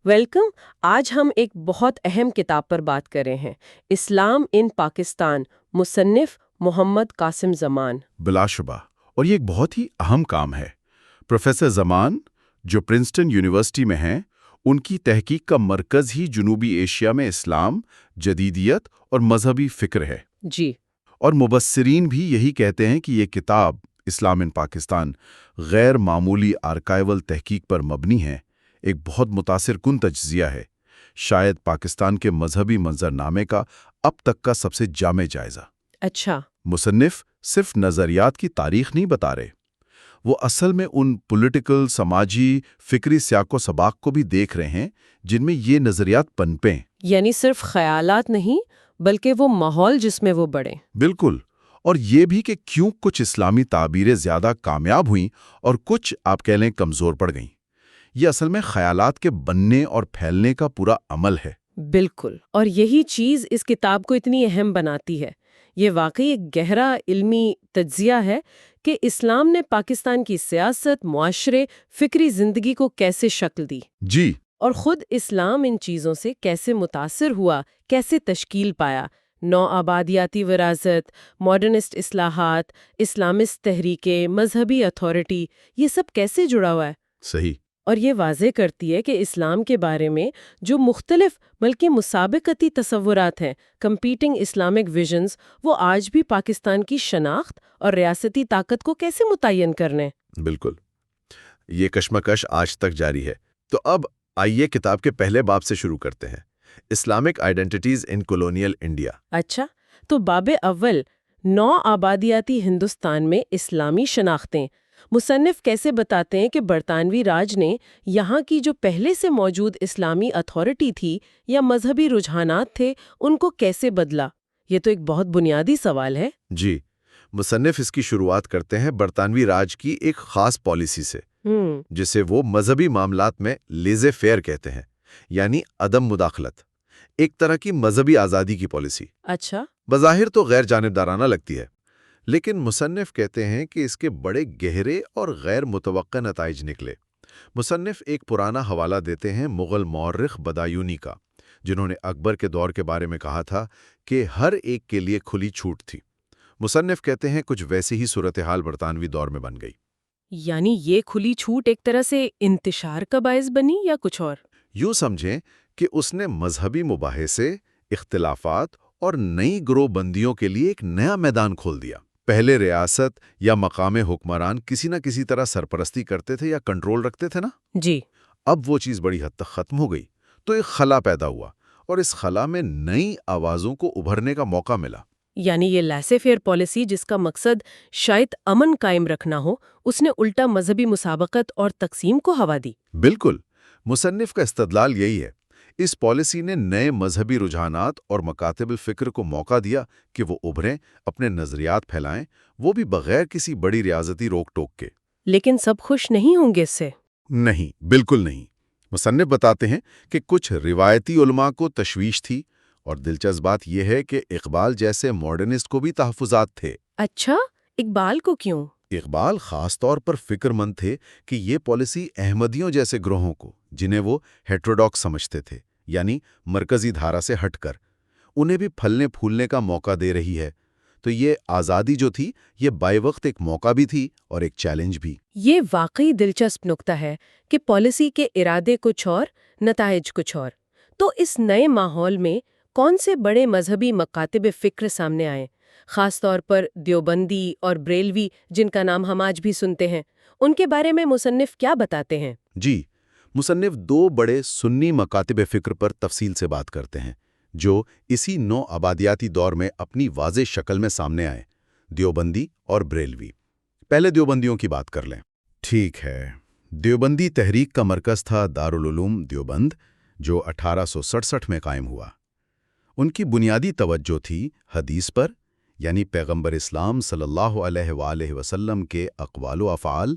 Welcome. آج ہم ایک بہت اہم کتاب پر بات کر رہے ہیں، اسلام ان پاکستان، مصنف محمد قاسم زمان۔ بلا شبہ، اور یہ ایک بہت ہی اہم کام ہے۔ پروفیسر زمان، جو پرنسٹن یونیورسٹی میں ہیں، ان کی تحقیق کا مرکز ہی جنوبی ایشیا میں اسلام، جدیدیت اور مذہبی فکر ہے۔ جی۔ اور مبصرین بھی یہی کہتے ہیں کہ یہ کتاب اسلام ان پاکستان غیر معمولی آرکائیول تحقیق پر مبنی ہے، ایک بہت متاثر کن تجزیہ ہے، شاید پاکستان کے مذہبی منظرنامے کا اب تک کا سب سے جامع جائزہ۔ اچھا۔ مصنف صرف نظریات کی تاریخ نہیں بتا رہے، وہ اصل میں ان پولیٹیکل، سماجی، فکری سیاق و سباق کو بھی دیکھ رہے ہیں جن میں یہ نظریات پنپیں۔ یعنی صرف خیالات نہیں، بلکہ وہ ماحول جس میں وہ بڑھے۔ بالکل، اور یہ بھی کہ کیوں کچھ اسلامی تعبیریں زیادہ کامیاب ہوئیں اور کچھ آپ کہہ لیں کمزور پڑ گئیں۔ یہ اصل میں خیالات کے بننے اور پھیلنے کا پورا عمل ہے۔ بالکل، اور یہی چیز اس کتاب کو اتنی اہم بناتی ہے۔ یہ واقعی ایک گہرا علمی تجزیہ ہے کہ اسلام نے پاکستان کی سیاست، معاشرے، فکری زندگی کو کیسے شکل دی، جی، اور خود اسلام ان چیزوں سے کیسے متاثر ہوا، کیسے تشکیل پایا۔ نو آبادیاتی وراثت، ماڈرنسٹ اصلاحات، اسلامسٹ تحریکیں، مذہبی اتھارٹی، یہ سب کیسے جڑا ہوا ہے۔ صحیح۔ اور یہ واضح کرتی ہے کہ اسلام کے بارے میں جو مختلف بلکہ مسابقتی تصورات ہیں، کمپیٹنگ اسلامک ویژنز، وہ آج بھی پاکستان کی شناخت اور ریاستی طاقت کو کیسے متعین کرنے۔ بالکل، یہ کشمکش آج تک جاری ہے۔ تو اب آئیے کتاب کے پہلے باب سے شروع کرتے ہیں، اسلامک آئیڈینٹیٹیز ان کولونیل انڈیا۔ اچھا، تو باب اول، نو آبادیاتی ہندوستان میں اسلامی شناختیں۔ مصنف کیسے بتاتے ہیں کہ برطانوی راج نے یہاں کی جو پہلے سے موجود اسلامی اتھارٹی تھی یا مذہبی رجحانات تھے، ان کو کیسے بدلا؟ یہ تو ایک بہت بنیادی سوال ہے۔ جی، مصنف اس کی شروعات کرتے ہیں برطانوی راج کی ایک خاص پالیسی سے، جسے وہ مذہبی معاملات میں لیزے فیئر کہتے ہیں، یعنی عدم مداخلت، ایک طرح کی مذہبی آزادی کی پالیسی۔ اچھا۔ بظاہر تو غیر جانبدارانہ لگتی ہے، لیکن مصنف کہتے ہیں کہ اس کے بڑے گہرے اور غیر متوقع نتائج نکلے۔ مصنف ایک پرانا حوالہ دیتے ہیں مغل مورخ بدایونی کا، جنہوں نے اکبر کے دور کے بارے میں کہا تھا کہ ہر ایک کے لیے کھلی چھوٹ تھی۔ مصنف کہتے ہیں کچھ ویسی ہی صورتحال برطانوی دور میں بن گئی۔ یعنی یہ کھلی چھوٹ ایک طرح سے انتشار کا باعث بنی یا کچھ اور؟ یوں سمجھیں کہ اس نے مذہبی مباحثے، اختلافات اور نئی گروہ بندیوں کے لیے ایک نیا میدان کھول دیا۔ پہلے ریاست یا مقام حکمران کسی نہ کسی طرح سرپرستی کرتے تھے یا کنٹرول رکھتے تھے نا؟ جی۔ اب وہ چیز بڑی حد تک ختم ہو گئی، تو ایک خلا پیدا ہوا، اور اس خلا میں نئی آوازوں کو ابھرنے کا موقع ملا۔ یعنی یہ لیسے فیئر پالیسی، جس کا مقصد شاید امن قائم رکھنا ہو، اس نے الٹا مذہبی مسابقت اور تقسیم کو ہوا دی۔ بالکل، مصنف کا استدلال یہی ہے۔ اس پالیسی نے نئے مذہبی رجحانات اور مکاتب الفکر کو موقع دیا کہ وہ ابھریں، اپنے نظریات پھیلائیں، وہ بھی بغیر کسی بڑی ریاضتی روک ٹوک کے۔ لیکن سب خوش نہیں ہوں گے اس سے۔ نہیں، بالکل نہیں۔ مصنف بتاتے ہیں کہ کچھ روایتی علماء کو تشویش تھی، اور دلچسپ بات یہ ہے کہ اقبال جیسے ماڈرنسٹ کو بھی تحفظات تھے۔ اچھا، اقبال کو کیوں؟ اقبال خاص طور پر فکر مند تھے کہ یہ پالیسی احمدیوں جیسے گروہوں کو، جنہیں وہ ہیٹروڈاکس سمجھتے تھے، یعنی مرکزی دھارا سے ہٹ کر، انہیں بھی پھلنے پھولنے کا موقع دے رہی ہے۔ تو یہ آزادی جو تھی، یہ بائی وقت ایک موقع بھی تھی اور ایک چیلنج بھی۔ یہ واقعی دلچسپ نکتہ ہے کہ پالیسی کے ارادے کچھ اور، نتائج کچھ اور۔ تو اس نئے ماحول میں کون سے بڑے مذہبی مکاتب فکر سامنے آئے، خاص طور پر دیوبندی اور بریلوی، جن کا نام ہم آج بھی سنتے ہیں؟ ان کے بارے میں مصنف کیا بتاتے ہیں؟ جی، مصنف دو بڑے سنی مکاتب فکر پر تفصیل سے بات کرتے ہیں، جو اسی نو آبادیاتی دور میں اپنی واضح شکل میں سامنے آئے: دیوبندی اور بریلوی۔ پہلے دیوبندیوں کی بات کر لیں۔ ٹھیک ہے، دیوبندی تحریک کا مرکز تھا دارالعلوم دیوبند، جو 1867 میں قائم ہوا۔ ان کی بنیادی توجہ تھی حدیث پر، یعنی پیغمبر اسلام صلی اللہ علیہ وآلہ وسلم کے اقوال و افعال،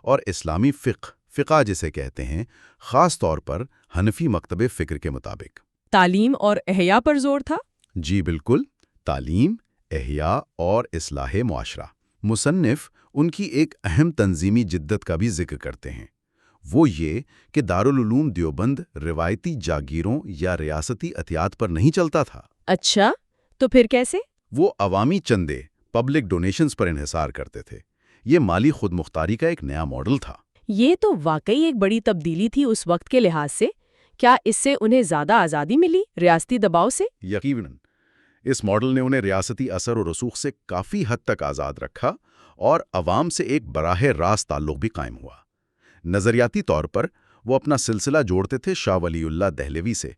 اور اسلامی فقہ جسے کہتے ہیں، خاص طور پر حنفی مکتب فکر کے مطابق۔ تعلیم اور احیاء پر زور تھا؟ جی بالکل، تعلیم، احیاء اور اصلاح معاشرہ۔ مصنف ان کی ایک اہم تنظیمی جدت کا بھی ذکر کرتے ہیں۔ وہ یہ کہ دارالعلوم دیوبند روایتی جاگیروں یا ریاستی عطیات پر نہیں چلتا تھا۔ اچھا، تو پھر کیسے؟ وہ عوامی چندے، پبلک ڈونیشنز پر انحصار کرتے تھے۔ یہ مالی خود مختاری کا ایک نیا ماڈل تھا۔ یہ تو واقعی ایک بڑی تبدیلی تھی اس وقت کے لحاظ سے۔ کیا اس سے انہیں زیادہ آزادی ملی ریاستی دباؤ سے؟ یقیناً اس ماڈل نے انہیں ریاستی اثر و رسوخ سے کافی حد تک آزاد رکھا اور عوام سے ایک براہ راست تعلق بھی قائم ہوا۔ نظریاتی طور پر وہ اپنا سلسلہ جوڑتے تھے شاہ ولی اللہ دہلوی سے،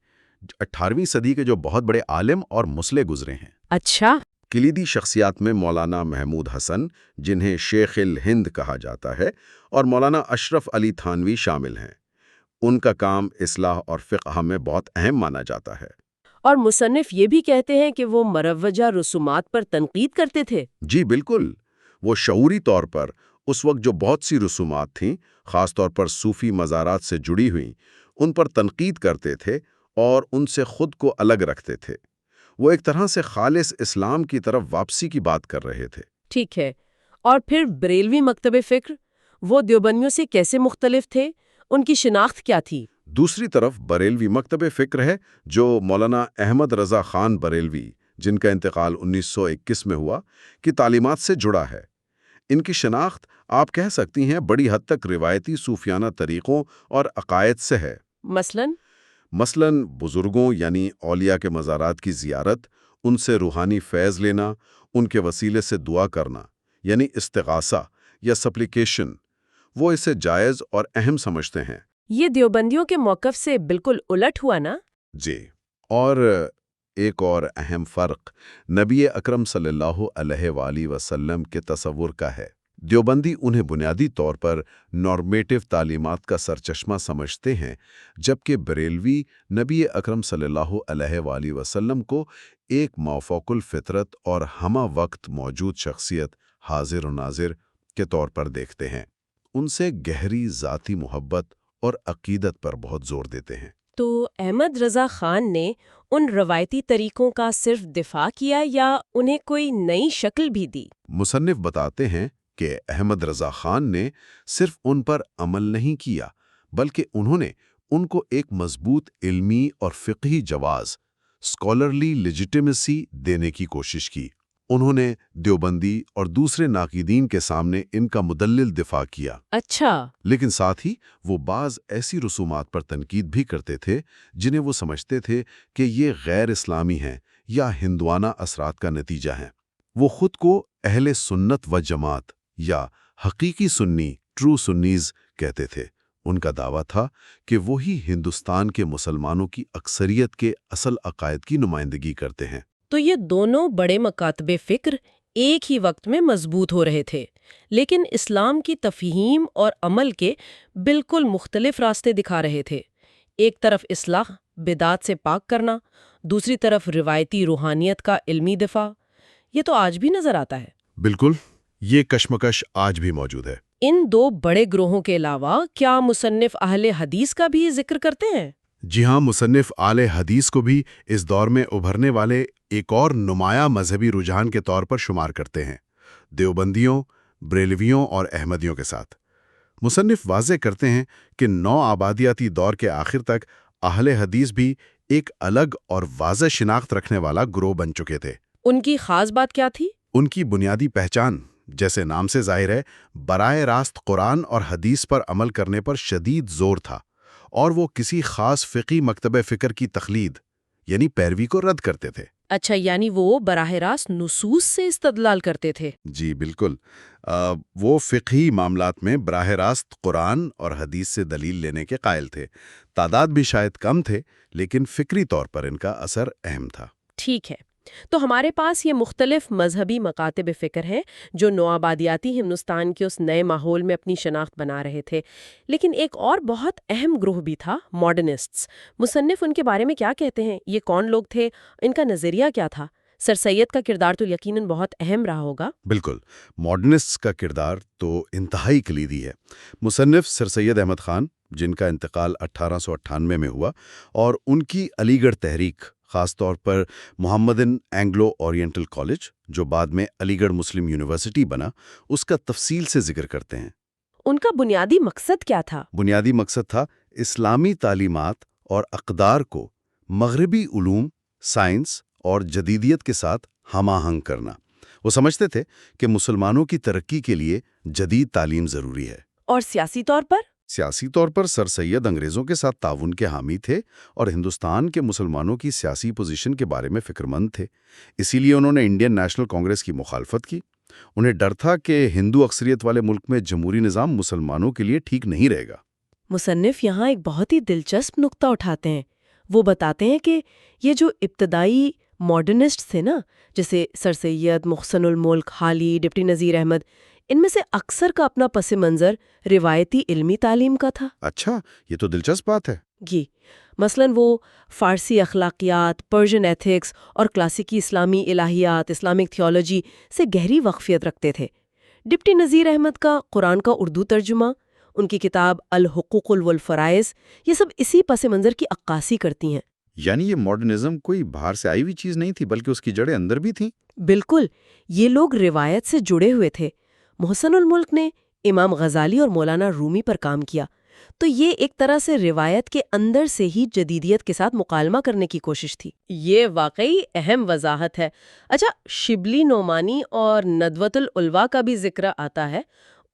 18ویں صدی کے جو بہت بڑے عالم اور مصلح گزرے ہیں۔ اچھا۔ کلیدی شخصیات میں مولانا محمود حسن، جنہیں شیخ الہند کہا جاتا ہے، اور مولانا اشرف علی تھانوی شامل ہیں۔ ان کا کام اصلاح اور فقہ میں بہت اہم مانا جاتا ہے۔ اور مصنف یہ بھی کہتے ہیں کہ وہ مروجہ رسومات پر تنقید کرتے تھے۔ جی بالکل، وہ شعوری طور پر اس وقت جو بہت سی رسومات تھیں، خاص طور پر صوفی مزارات سے جڑی ہوئیں، ان پر تنقید کرتے تھے اور ان سے خود کو الگ رکھتے تھے۔ وہ ایک طرح سے خالص اسلام کی طرف واپسی کی بات کر رہے تھے۔ ٹھیک ہے، اور پھر بریلوی مکتب فکر، وہ دیوبندیوں سے کیسے مختلف تھے؟ ان کی شناخت کیا تھی؟ دوسری طرف بریلوی مکتب فکر ہے، جو مولانا احمد رضا خان بریلوی، جن کا انتقال 1921 میں ہوا، کی تعلیمات سے جڑا ہے۔ ان کی شناخت آپ کہہ سکتی ہیں بڑی حد تک روایتی صوفیانہ طریقوں اور عقائد سے ہے۔ مثلاً بزرگوں یعنی اولیاء کے مزارات کی زیارت، ان سے روحانی فیض لینا، ان کے وسیلے سے دعا کرنا یعنی استغاثہ یا سپلیکیشن، وہ اسے جائز اور اہم سمجھتے ہیں۔ یہ دیوبندیوں کے موقف سے بالکل الٹ ہوا نا؟ جی، اور ایک اور اہم فرق نبی اکرم صلی اللہ علیہ وآلہ وسلم کے تصور کا ہے۔ دیوبندی انہیں بنیادی طور پر نارمیٹو تعلیمات کا سرچشمہ سمجھتے ہیں، جبکہ بریلوی نبی اکرم صلی اللہ علیہ وآلہ وسلم کو ایک مافوق الفطرت اور ہمہ وقت موجود شخصیت، حاضر و ناظر کے طور پر دیکھتے ہیں۔ ان سے گہری ذاتی محبت اور عقیدت پر بہت زور دیتے ہیں۔ تو احمد رضا خان نے ان روایتی طریقوں کا صرف دفاع کیا یا انہیں کوئی نئی شکل بھی دی؟ مصنف بتاتے ہیں کہ احمد رضا خان نے صرف ان پر عمل نہیں کیا، بلکہ انہوں نے ان کو ایک مضبوط علمی اور فقہی جواز، اسکالرلی لیجیٹیمیسی دینے کی کوشش کی۔ انہوں نے دیوبندی اور دوسرے ناقدین کے سامنے ان کا مدلل دفاع کیا۔ اچھا۔ لیکن ساتھ ہی وہ بعض ایسی رسومات پر تنقید بھی کرتے تھے جنہیں وہ سمجھتے تھے کہ یہ غیر اسلامی ہیں یا ہندوانہ اثرات کا نتیجہ ہیں۔ وہ خود کو اہل سنت و جماعت یا حقیقی سنی، ٹرو سنیز کہتے تھے۔ ان کا دعویٰ تھا کہ وہی ہندوستان کے مسلمانوں کی اکثریت کے اصل عقائد کی نمائندگی کرتے ہیں۔ تو یہ دونوں بڑے مکاتب فکر ایک ہی وقت میں مضبوط ہو رہے تھے، لیکن اسلام کی تفہیم اور عمل کے بالکل مختلف راستے دکھا رہے تھے۔ ایک طرف اصلاح، بدعات سے پاک کرنا، دوسری طرف روایتی روحانیت کا علمی دفاع۔ یہ تو آج بھی نظر آتا ہے۔ بالکل، یہ کشمکش آج بھی موجود ہے۔ ان دو بڑے گروہوں کے علاوہ کیا مصنف اہل حدیث کا بھی ذکر کرتے ہیں؟ جی ہاں، مصنف اہل حدیث کو بھی اس دور میں ابھرنے والے ایک اور نمایاں مذہبی رجحان کے طور پر شمار کرتے ہیں، دیوبندیوں، بریلویوں اور احمدیوں کے ساتھ۔ مصنف واضح کرتے ہیں کہ نو آبادیاتی دور کے آخر تک اہل حدیث بھی ایک الگ اور واضح شناخت رکھنے والا گروہ بن چکے تھے۔ ان کی خاص بات کیا تھی؟ ان کی بنیادی پہچان، جیسے نام سے ظاہر ہے، براہ راست قرآن اور حدیث پر عمل کرنے پر شدید زور تھا، اور وہ کسی خاص فقہی مکتب فکر کی تقلید یعنی پیروی کو رد کرتے تھے۔ اچھا، یعنی وہ براہ راست نصوص سے استدلال کرتے تھے؟ جی بالکل، وہ فقہی معاملات میں براہ راست قرآن اور حدیث سے دلیل لینے کے قائل تھے۔ تعداد بھی شاید کم تھے، لیکن فکری طور پر ان کا اثر اہم تھا۔ ٹھیک ہے، تو ہمارے پاس یہ مختلف مذہبی مکاتب فکر ہیں جو نوآبادیاتی ہندوستان کے اس نئے ماحول میں اپنی شناخت بنا رہے تھے، لیکن ایک اور بہت اہم گروہ بھی تھا، ماڈرنسٹس۔ مصنف ان کے بارے میں کیا کہتے ہیں؟ یہ کون لوگ تھے؟ ان کا نظریہ کیا تھا؟ سر سید کا کردار تو یقیناً بہت اہم رہا ہوگا۔ بالکل، ماڈرنسٹس کا کردار تو انتہائی کلیدی ہے۔ مصنف سر سید احمد خان، جن کا انتقال 1898 میں ہوا، اور ان کی علی گڑھ تحریک، خاص طور پر محمدن اینگلو اورینٹل کالج، جو بعد میں علی گڑھ مسلم یونیورسٹی بنا، اس کا تفصیل سے ذکر کرتے ہیں۔ ان کا بنیادی مقصد کیا تھا؟ بنیادی مقصد تھا اسلامی تعلیمات اور اقدار کو مغربی علوم، سائنس اور جدیدیت کے ساتھ ہم آہنگ کرنا۔ وہ سمجھتے تھے کہ مسلمانوں کی ترقی کے لیے جدید تعلیم ضروری ہے۔ اور سیاسی طور پر؟ سیاسی طور پر سر سید انگریزوں کے ساتھ تعاون کے حامی تھے اور ہندوستان کے مسلمانوں کی سیاسی پوزیشن کے بارے میں فکر مند تھے۔ اسی لیے انہوں نے انڈین نیشنل کانگریس کی مخالفت کی۔ انہیں ڈر تھا کہ ہندو اکثریت والے ملک میں جمہوری نظام مسلمانوں کے لیے ٹھیک نہیں رہے گا۔ مصنف یہاں ایک بہت ہی دلچسپ نقطہ اٹھاتے ہیں۔ وہ بتاتے ہیں کہ یہ جو ابتدائی ماڈرنسٹ تھے نا، جیسے سر سید، محسن الملک، حالی، ڈپٹی نذیر احمد، ان میں سے اکثر کا اپنا پس منظر روایتی علمی تعلیم کا تھا۔ اچھا، یہ تو دلچسپ بات ہے۔ جی، مثلاً وہ فارسی اخلاقیات، پرشین ایتھکس اور کلاسیکی اسلامی الہیات، اسلامک تھیولوجی سے گہری واقفیت رکھتے تھے۔ ڈپٹی نذیر احمد کا قرآن کا اردو ترجمہ، ان کی کتاب الحقوق والفرائض، یہ سب اسی پس منظر کی عکاسی کرتی ہیں۔ یعنی یہ ماڈرنزم کوئی باہر سے آئی ہوئی چیز نہیں تھی، بلکہ اس کی جڑیں اندر بھی تھیں۔ بالکل، یہ لوگ روایت سے جڑے ہوئے تھے۔ محسن الملک نے امام غزالی اور مولانا رومی پر کام کیا، تو یہ ایک طرح سے روایت کے اندر سے ہی جدیدیت کے ساتھ مکالمہ کرنے کی کوشش تھی۔ یہ واقعی اہم وضاحت ہے۔ اچھا، شبلی نعمانی اور ندوۃ العلوہ کا بھی ذکر آتا ہے،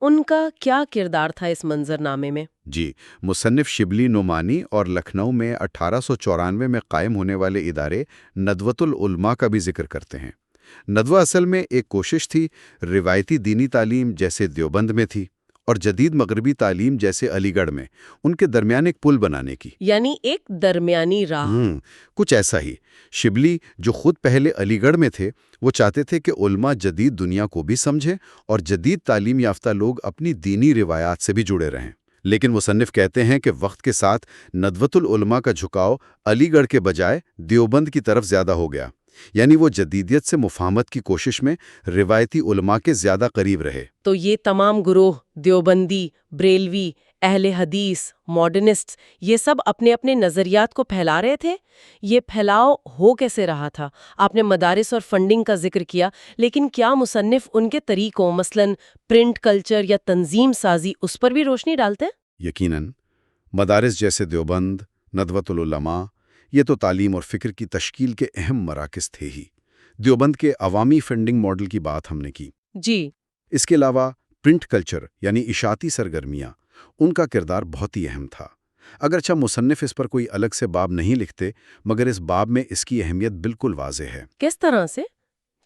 ان کا کیا کردار تھا اس منظر نامے میں؟ جی، مصنف شبلی نعمانی اور لکھنؤ میں 1894 میں قائم ہونے والے ادارے ندوۃ العلماء کا بھی ذکر کرتے ہیں۔ ندوہ اصل میں ایک کوشش تھی روایتی دینی تعلیم جیسے دیوبند میں تھی اور جدید مغربی تعلیم جیسے علی گڑھ میں ان کے درمیان ایک پل بنانے کی، یعنی ایک درمیانی راہ۔ کچھ ایسا ہی۔ شبلی جو خود پہلے علی گڑھ میں تھے، وہ چاہتے تھے کہ علماء جدید دنیا کو بھی سمجھیں اور جدید تعلیم یافتہ لوگ اپنی دینی روایات سے بھی جڑے رہیں۔ لیکن مصنف کہتے ہیں کہ وقت کے ساتھ ندوۃ العلماء کا جھکاؤ علی گڑھ کے بجائے دیوبند کی طرف زیادہ ہو گیا، یعنی وہ جدیدیت سے مفاہمت کی کوشش میں روایتی علماء کے زیادہ قریب رہے۔ تو یہ تمام گروہ، دیوبندی، بریلوی، اہل حدیث، ماڈرنسٹ، یہ سب اپنے اپنے نظریات کو پھیلا رہے تھے۔ یہ پھیلاؤ ہو کیسے رہا تھا؟ آپ نے مدارس اور فنڈنگ کا ذکر کیا، لیکن کیا مصنف ان کے طریقوں، مثلاً پرنٹ کلچر یا تنظیم سازی، اس پر بھی روشنی ڈالتے ہیں؟ یقیناً، مدارس جیسے دیوبند، ندوۃ العلماء، یہ تو تعلیم اور فکر کی تشکیل کے اہم مراکز تھے ہی۔ دیوبند کے عوامی فنڈنگ ماڈل کی بات ہم نے کی۔ جی۔ اس کے علاوہ پرنٹ کلچر یعنی اشاعتی سرگرمیاں، ان کا کردار بہت ہی اہم تھا۔ اگرچہ مصنف اس پر کوئی الگ سے باب نہیں لکھتے، مگر اس باب میں اس کی اہمیت بالکل واضح ہے۔ کس طرح سے؟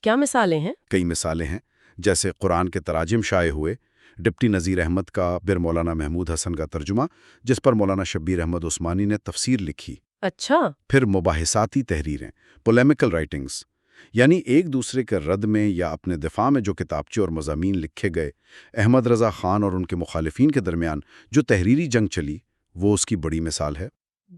کیا مثالیں ہیں؟ کئی مثالیں ہیں، جیسے قرآن کے تراجم شائع ہوئے، ڈپٹی نذیر احمد کا بر مولانا محمود حسن کا ترجمہ جس پر مولانا شبیر احمد عثمانی نے تفسیر لکھی۔ اچھا۔ پھر مباحثاتی تحریریں، پولیمیکل رائٹنگز، یعنی ایک دوسرے کے رد میں یا اپنے دفاع میں جو کتابچے اور مضامین لکھے گئے۔ احمد رضا خان اور ان کے مخالفین کے درمیان جو تحریری جنگ چلی، وہ اس کی بڑی مثال ہے۔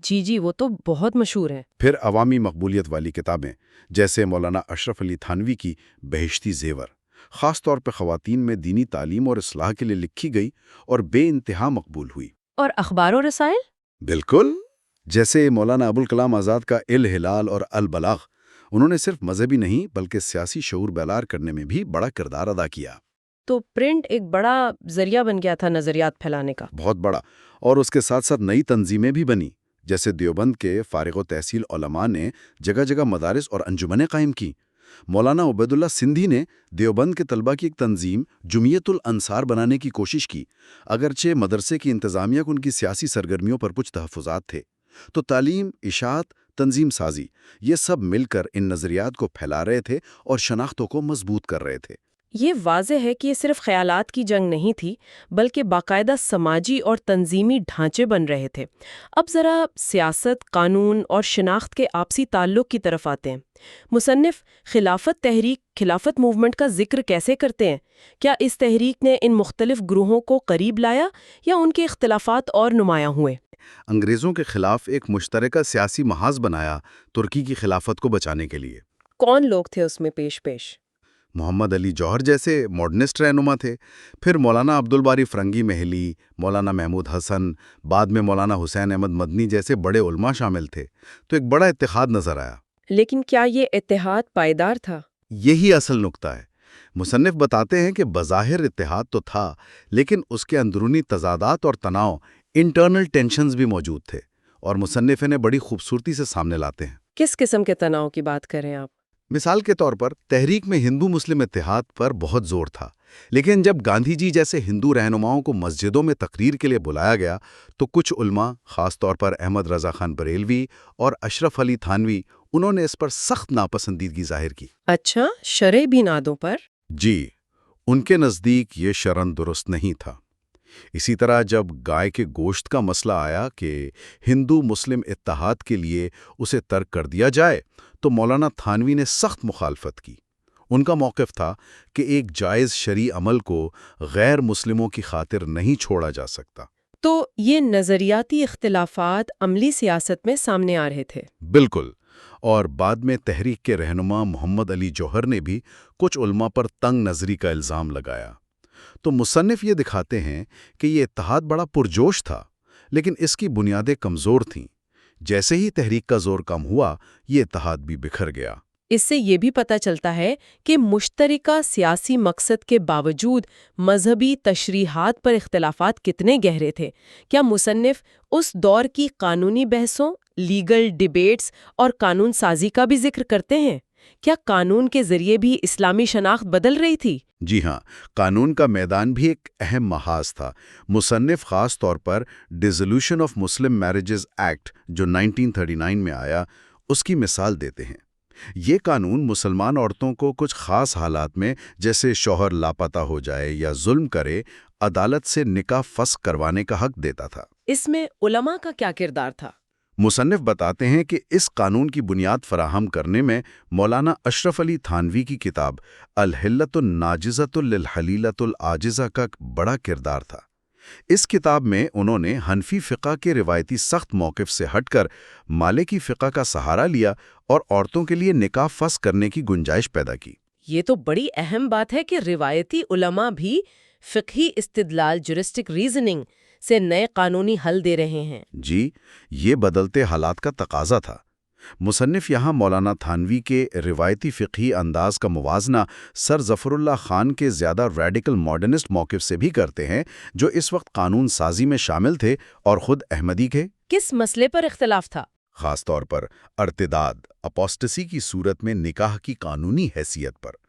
جی، وہ تو بہت مشہور ہے۔ پھر عوامی مقبولیت والی کتابیں، جیسے مولانا اشرف علی تھانوی کی بہشتی زیور، خاص طور پہ خواتین میں دینی تعلیم اور اصلاح کے لیے لکھی گئی اور بے انتہا مقبول ہوئی۔ اور اخبار و رسائل؟ بالکل، جیسے مولانا ابوالکلام آزاد کا الہلال اور البلاغ، انہوں نے صرف مذہبی نہیں بلکہ سیاسی شعور بیدار کرنے میں بھی بڑا کردار ادا کیا۔ تو پرنٹ ایک بڑا ذریعہ بن گیا تھا نظریات پھیلانے کا۔ بہت بڑا، اور اس کے ساتھ ساتھ نئی تنظیمیں بھی بنی، جیسے دیوبند کے فارغ و تحصیل علماء نے جگہ جگہ مدارس اور انجمنیں قائم کی۔ مولانا عبید اللہ سندھی نے دیوبند کے طلباء کی ایک تنظیم جمعیت الانصار بنانے کی کوشش کی، اگرچہ مدرسے کی انتظامیہ کو ان کی سیاسی سرگرمیوں پر کچھ تحفظات تھے۔ تو تعلیم، اشاعت، تنظیم سازی، یہ سب مل کر ان نظریات کو پھیلا رہے تھے اور شناختوں کو مضبوط کر رہے تھے۔ یہ واضح ہے کہ یہ صرف خیالات کی جنگ نہیں تھی، بلکہ باقاعدہ سماجی اور تنظیمی ڈھانچے بن رہے تھے۔ اب ذرا سیاست، قانون اور شناخت کے آپسی تعلق کی طرف آتے ہیں۔ مصنف خلافت تحریک، خلافت موومنٹ کا ذکر کیسے کرتے ہیں؟ کیا اس تحریک نے ان مختلف گروہوں کو قریب لایا یا ان کے اختلافات اور نمایاں ہوئے؟ انگریزوں کے خلاف ایک مشترکہ سیاسی محاذ بنایا ترکی کی خلافت کو بچانے کے لیے۔ کون لوگ تھے اس میں پیش؟ محمد علی جوہر جیسے ماڈرنسٹ رہنما تھے، پھر مولانا عبدالباری فرنگی محلی، مولانا محمود حسن، بعد میں مولانا حسین احمد مدنی جیسے بڑے علماء شامل تھے، تو ایک بڑا اتحاد نظر آیا۔ لیکن کیا یہ اتحاد پائیدار تھا؟ یہی اصل نقطہ ہے۔ مصنف بتاتے ہیں کہ بظاہر اتحاد تو تھا، لیکن اس کے اندرونی تضادات اور تناؤ، انٹرنل ٹینشنز بھی موجود تھے، اور مصنف انہیں بڑی خوبصورتی سے سامنے لاتے ہیں۔ کس قسم کے تناؤ کی بات کریں آپ؟ مثال کے طور پر تحریک میں ہندو مسلم اتحاد پر بہت زور تھا، لیکن جب گاندھی جی جیسے ہندو رہنماؤں کو مسجدوں میں تقریر کے لیے بلایا گیا تو کچھ علماء، خاص طور پر احمد رضا خان بریلوی اور اشرف علی تھانوی، انہوں نے اس پر سخت ناپسندیدگی ظاہر کی۔ اچھا، شرعی بنیادوں پر؟ جی، ان کے نزدیک یہ شرعاً درست نہیں تھا۔ اسی طرح جب گائے کے گوشت کا مسئلہ آیا کہ ہندو مسلم اتحاد کے لیے اسے ترک کر دیا جائے تو مولانا تھانوی نے سخت مخالفت کی۔ ان کا موقف تھا کہ ایک جائز شرعی عمل کو غیر مسلموں کی خاطر نہیں چھوڑا جا سکتا۔ تو یہ نظریاتی اختلافات عملی سیاست میں سامنے آ رہے تھے؟ بالکل، اور بعد میں تحریک کے رہنما محمد علی جوہر نے بھی کچھ علماء پر تنگ نظری کا الزام لگایا۔ تو مصنف یہ دکھاتے ہیں کہ یہ اتحاد بڑا پرجوش تھا، لیکن اس کی بنیادیں کمزور تھیں۔ جیسے ہی تحریک کا زور کم ہوا، یہ اتحاد بھی بکھر گیا۔ اس سے یہ بھی پتہ چلتا ہے کہ مشترکہ سیاسی مقصد کے باوجود مذہبی تشریحات پر اختلافات کتنے گہرے تھے۔ کیا مصنف اس دور کی قانونی بحثوں، لیگل ڈیبیٹس اور قانون سازی کا بھی ذکر کرتے ہیں؟ کیا قانون کے ذریعے بھی اسلامی شناخت بدل رہی تھی؟ جی ہاں، قانون کا میدان بھی ایک اہم محاذ تھا۔ مصنف خاص طور پر dissolution of Muslim marriages act جو 1939 میں آیا، اس کی مثال دیتے ہیں۔ یہ قانون مسلمان عورتوں کو کچھ خاص حالات میں، جیسے شوہر لاپتہ ہو جائے یا ظلم کرے، عدالت سے نکاح فسخ کروانے کا حق دیتا تھا۔ اس میں علماء کا کیا کردار تھا؟ مصنف بتاتے ہیں کہ اس قانون کی بنیاد فراہم کرنے میں مولانا اشرف علی تھانوی کی کتاب الحلۃ الناجزۃ للحلیلۃ العاجزہ کا بڑا کردار تھا۔ اس کتاب میں انہوں نے حنفی فقہ کے روایتی سخت موقف سے ہٹ کر مالکی فقہ کا سہارا لیا اور عورتوں کے لیے نکاح فسخ کرنے کی گنجائش پیدا کی۔ یہ تو بڑی اہم بات ہے کہ روایتی علماء بھی فقہی استدلال، جورسٹک ریزننگ سے نئے قانونی حل دے رہے ہیں۔ جی، یہ بدلتے حالات کا تقاضا تھا۔ مصنف یہاں مولانا تھانوی کے روایتی فقہی انداز کا موازنہ سر ظفر اللہ خان کے زیادہ ریڈیکل ماڈرنسٹ موقف سے بھی کرتے ہیں، جو اس وقت قانون سازی میں شامل تھے اور خود احمدی کے۔ کس مسئلے پر اختلاف تھا؟ خاص طور پر ارتداد، اپوسٹسی کی صورت میں نکاح کی قانونی حیثیت پر۔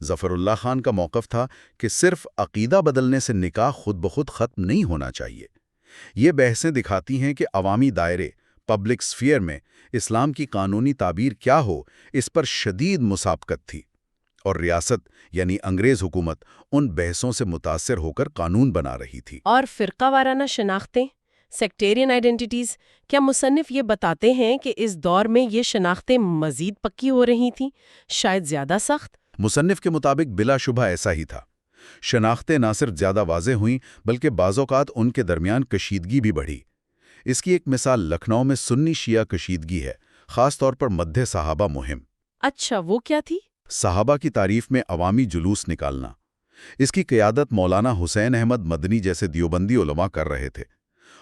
ظفر اللہ خان کا موقف تھا کہ صرف عقیدہ بدلنے سے نکاح خود بخود ختم نہیں ہونا چاہیے۔ یہ بحثیں دکھاتی ہیں کہ عوامی دائرے، پبلک سفیر میں اسلام کی قانونی تعبیر کیا ہو، اس پر شدید مسابقت تھی، اور ریاست یعنی انگریز حکومت ان بحثوں سے متاثر ہو کر قانون بنا رہی تھی۔ اور فرقہ وارانہ شناختیں، سیکٹیرین آئیڈینٹیٹیز، کیا مصنف یہ بتاتے ہیں کہ اس دور میں یہ شناختیں مزید پکی ہو رہی تھیں، شاید زیادہ سخت؟ مصنف کے مطابق بلا شبہ ایسا ہی تھا۔ شناختیں نہ صرف زیادہ واضح ہوئیں بلکہ بعض اوقات ان کے درمیان کشیدگی بھی بڑھی۔ اس کی ایک مثال لکھنؤ میں سنی شیعہ کشیدگی ہے، خاص طور پر مدھیہ صحابہ مہم۔ اچھا، وہ کیا تھی؟ صحابہ کی تعریف میں عوامی جلوس نکالنا۔ اس کی قیادت مولانا حسین احمد مدنی جیسے دیوبندی علماء کر رہے تھے،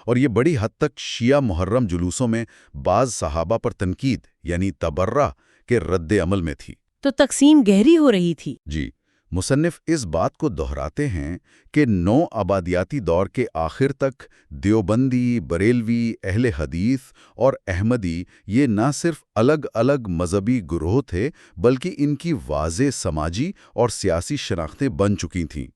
اور یہ بڑی حد تک شیعہ محرم جلوسوں میں بعض صحابہ پر تنقید یعنی تبرہ کے رد عمل میں تھی۔ تو تقسیم گہری ہو رہی تھی۔ جی، مصنف اس بات کو دہراتے ہیں کہ نو آبادیاتی دور کے آخر تک دیوبندی، بریلوی، اہل حدیث اور احمدی یہ نہ صرف الگ الگ مذہبی گروہ تھے بلکہ ان کی واضح سماجی اور سیاسی شناختیں بن چکی تھیں۔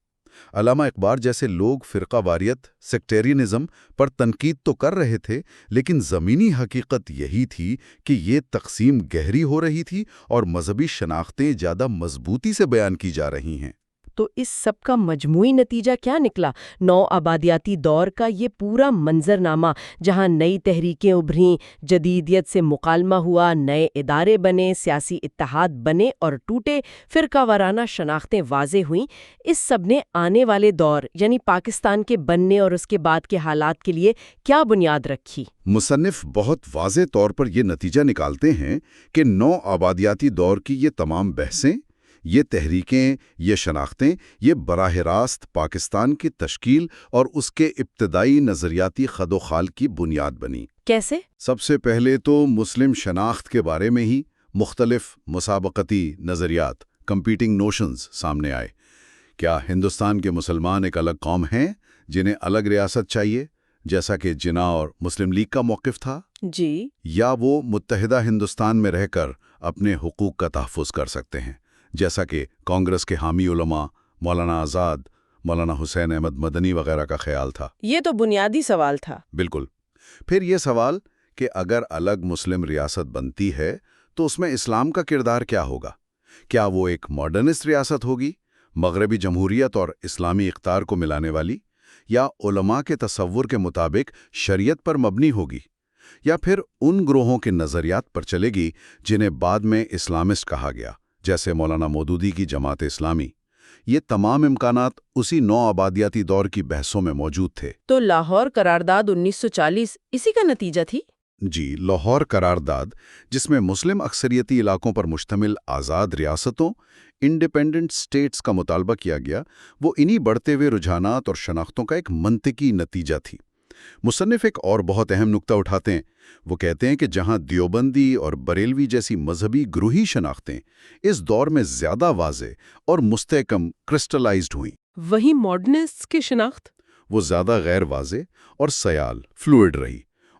علامہ اقبال جیسے لوگ فرقہ واریت، سیکٹیرینزم پر تنقید تو کر رہے تھے، لیکن زمینی حقیقت یہی تھی کہ یہ تقسیم گہری ہو رہی تھی اور مذہبی شناختیں زیادہ مضبوطی سے بیان کی جا رہی ہیں۔ تو اس سب کا مجموعی نتیجہ کیا نکلا؟ نو آبادیاتی دور کا یہ پورا منظرنامہ جہاں نئی تحریکیں ابھریں، جدیدیت سے مکالمہ ہوا، نئے ادارے بنے، سیاسی اتحاد بنے اور ٹوٹے، فرقہ وارانہ شناختیں واضح ہوئیں، اس سب نے آنے والے دور یعنی پاکستان کے بننے اور اس کے بعد کے حالات کے لیے کیا بنیاد رکھی؟ مصنف بہت واضح طور پر یہ نتیجہ نکالتے ہیں کہ نو آبادیاتی دور کی یہ تمام بحثیں، یہ تحریکیں، یہ شناختیں، یہ براہ راست پاکستان کی تشکیل اور اس کے ابتدائی نظریاتی خد و خال کی بنیاد بنی۔ کیسے؟ سب سے پہلے تو مسلم شناخت کے بارے میں ہی مختلف مسابقتی نظریات، کمپیٹنگ نوشنز سامنے آئے۔ کیا ہندوستان کے مسلمان ایک الگ قوم ہیں جنہیں الگ ریاست چاہیے، جیسا کہ جناح اور مسلم لیگ کا موقف تھا؟ جی، یا وہ متحدہ ہندوستان میں رہ کر اپنے حقوق کا تحفظ کر سکتے ہیں، جیسا کہ کانگریس کے حامی علماء مولانا آزاد، مولانا حسین احمد مدنی وغیرہ کا خیال تھا؟ یہ تو بنیادی سوال تھا۔ بالکل۔ پھر یہ سوال کہ اگر الگ مسلم ریاست بنتی ہے تو اس میں اسلام کا کردار کیا ہوگا؟ کیا وہ ایک ماڈرنسٹ ریاست ہوگی، مغربی جمہوریت اور اسلامی اقدار کو ملانے والی، یا علماء کے تصور کے مطابق شریعت پر مبنی ہوگی، یا پھر ان گروہوں کے نظریات پر چلے گی جنہیں بعد میں اسلامسٹ کہا گیا، جیسے مولانا مودودی کی جماعت اسلامی؟ یہ تمام امکانات اسی نو آبادیاتی دور کی بحثوں میں موجود تھے۔ تو لاہور قرارداد 1940 اسی کا نتیجہ تھی؟ جی، لاہور قرارداد، جس میں مسلم اکثریتی علاقوں پر مشتمل آزاد ریاستوں انڈیپینڈنٹ سٹیٹس کا مطالبہ کیا گیا، وہ انہی بڑھتے ہوئے رجحانات اور شناختوں کا ایک منطقی نتیجہ تھی۔ مصنف ایک اور بہت اہم نقطہ اٹھاتے ہیں۔ وہ کہتے ہیں کہ جہاں دیوبندی اور بریلوی جیسی مذہبی گروہی شناختیں اس دور میں زیادہ واضح اور مستحکم کرسٹلائزڈ ہوئیں، وہی ماڈرنسٹ کی شناخت وہ زیادہ غیر واضح اور سیال فلوئڈ رہی۔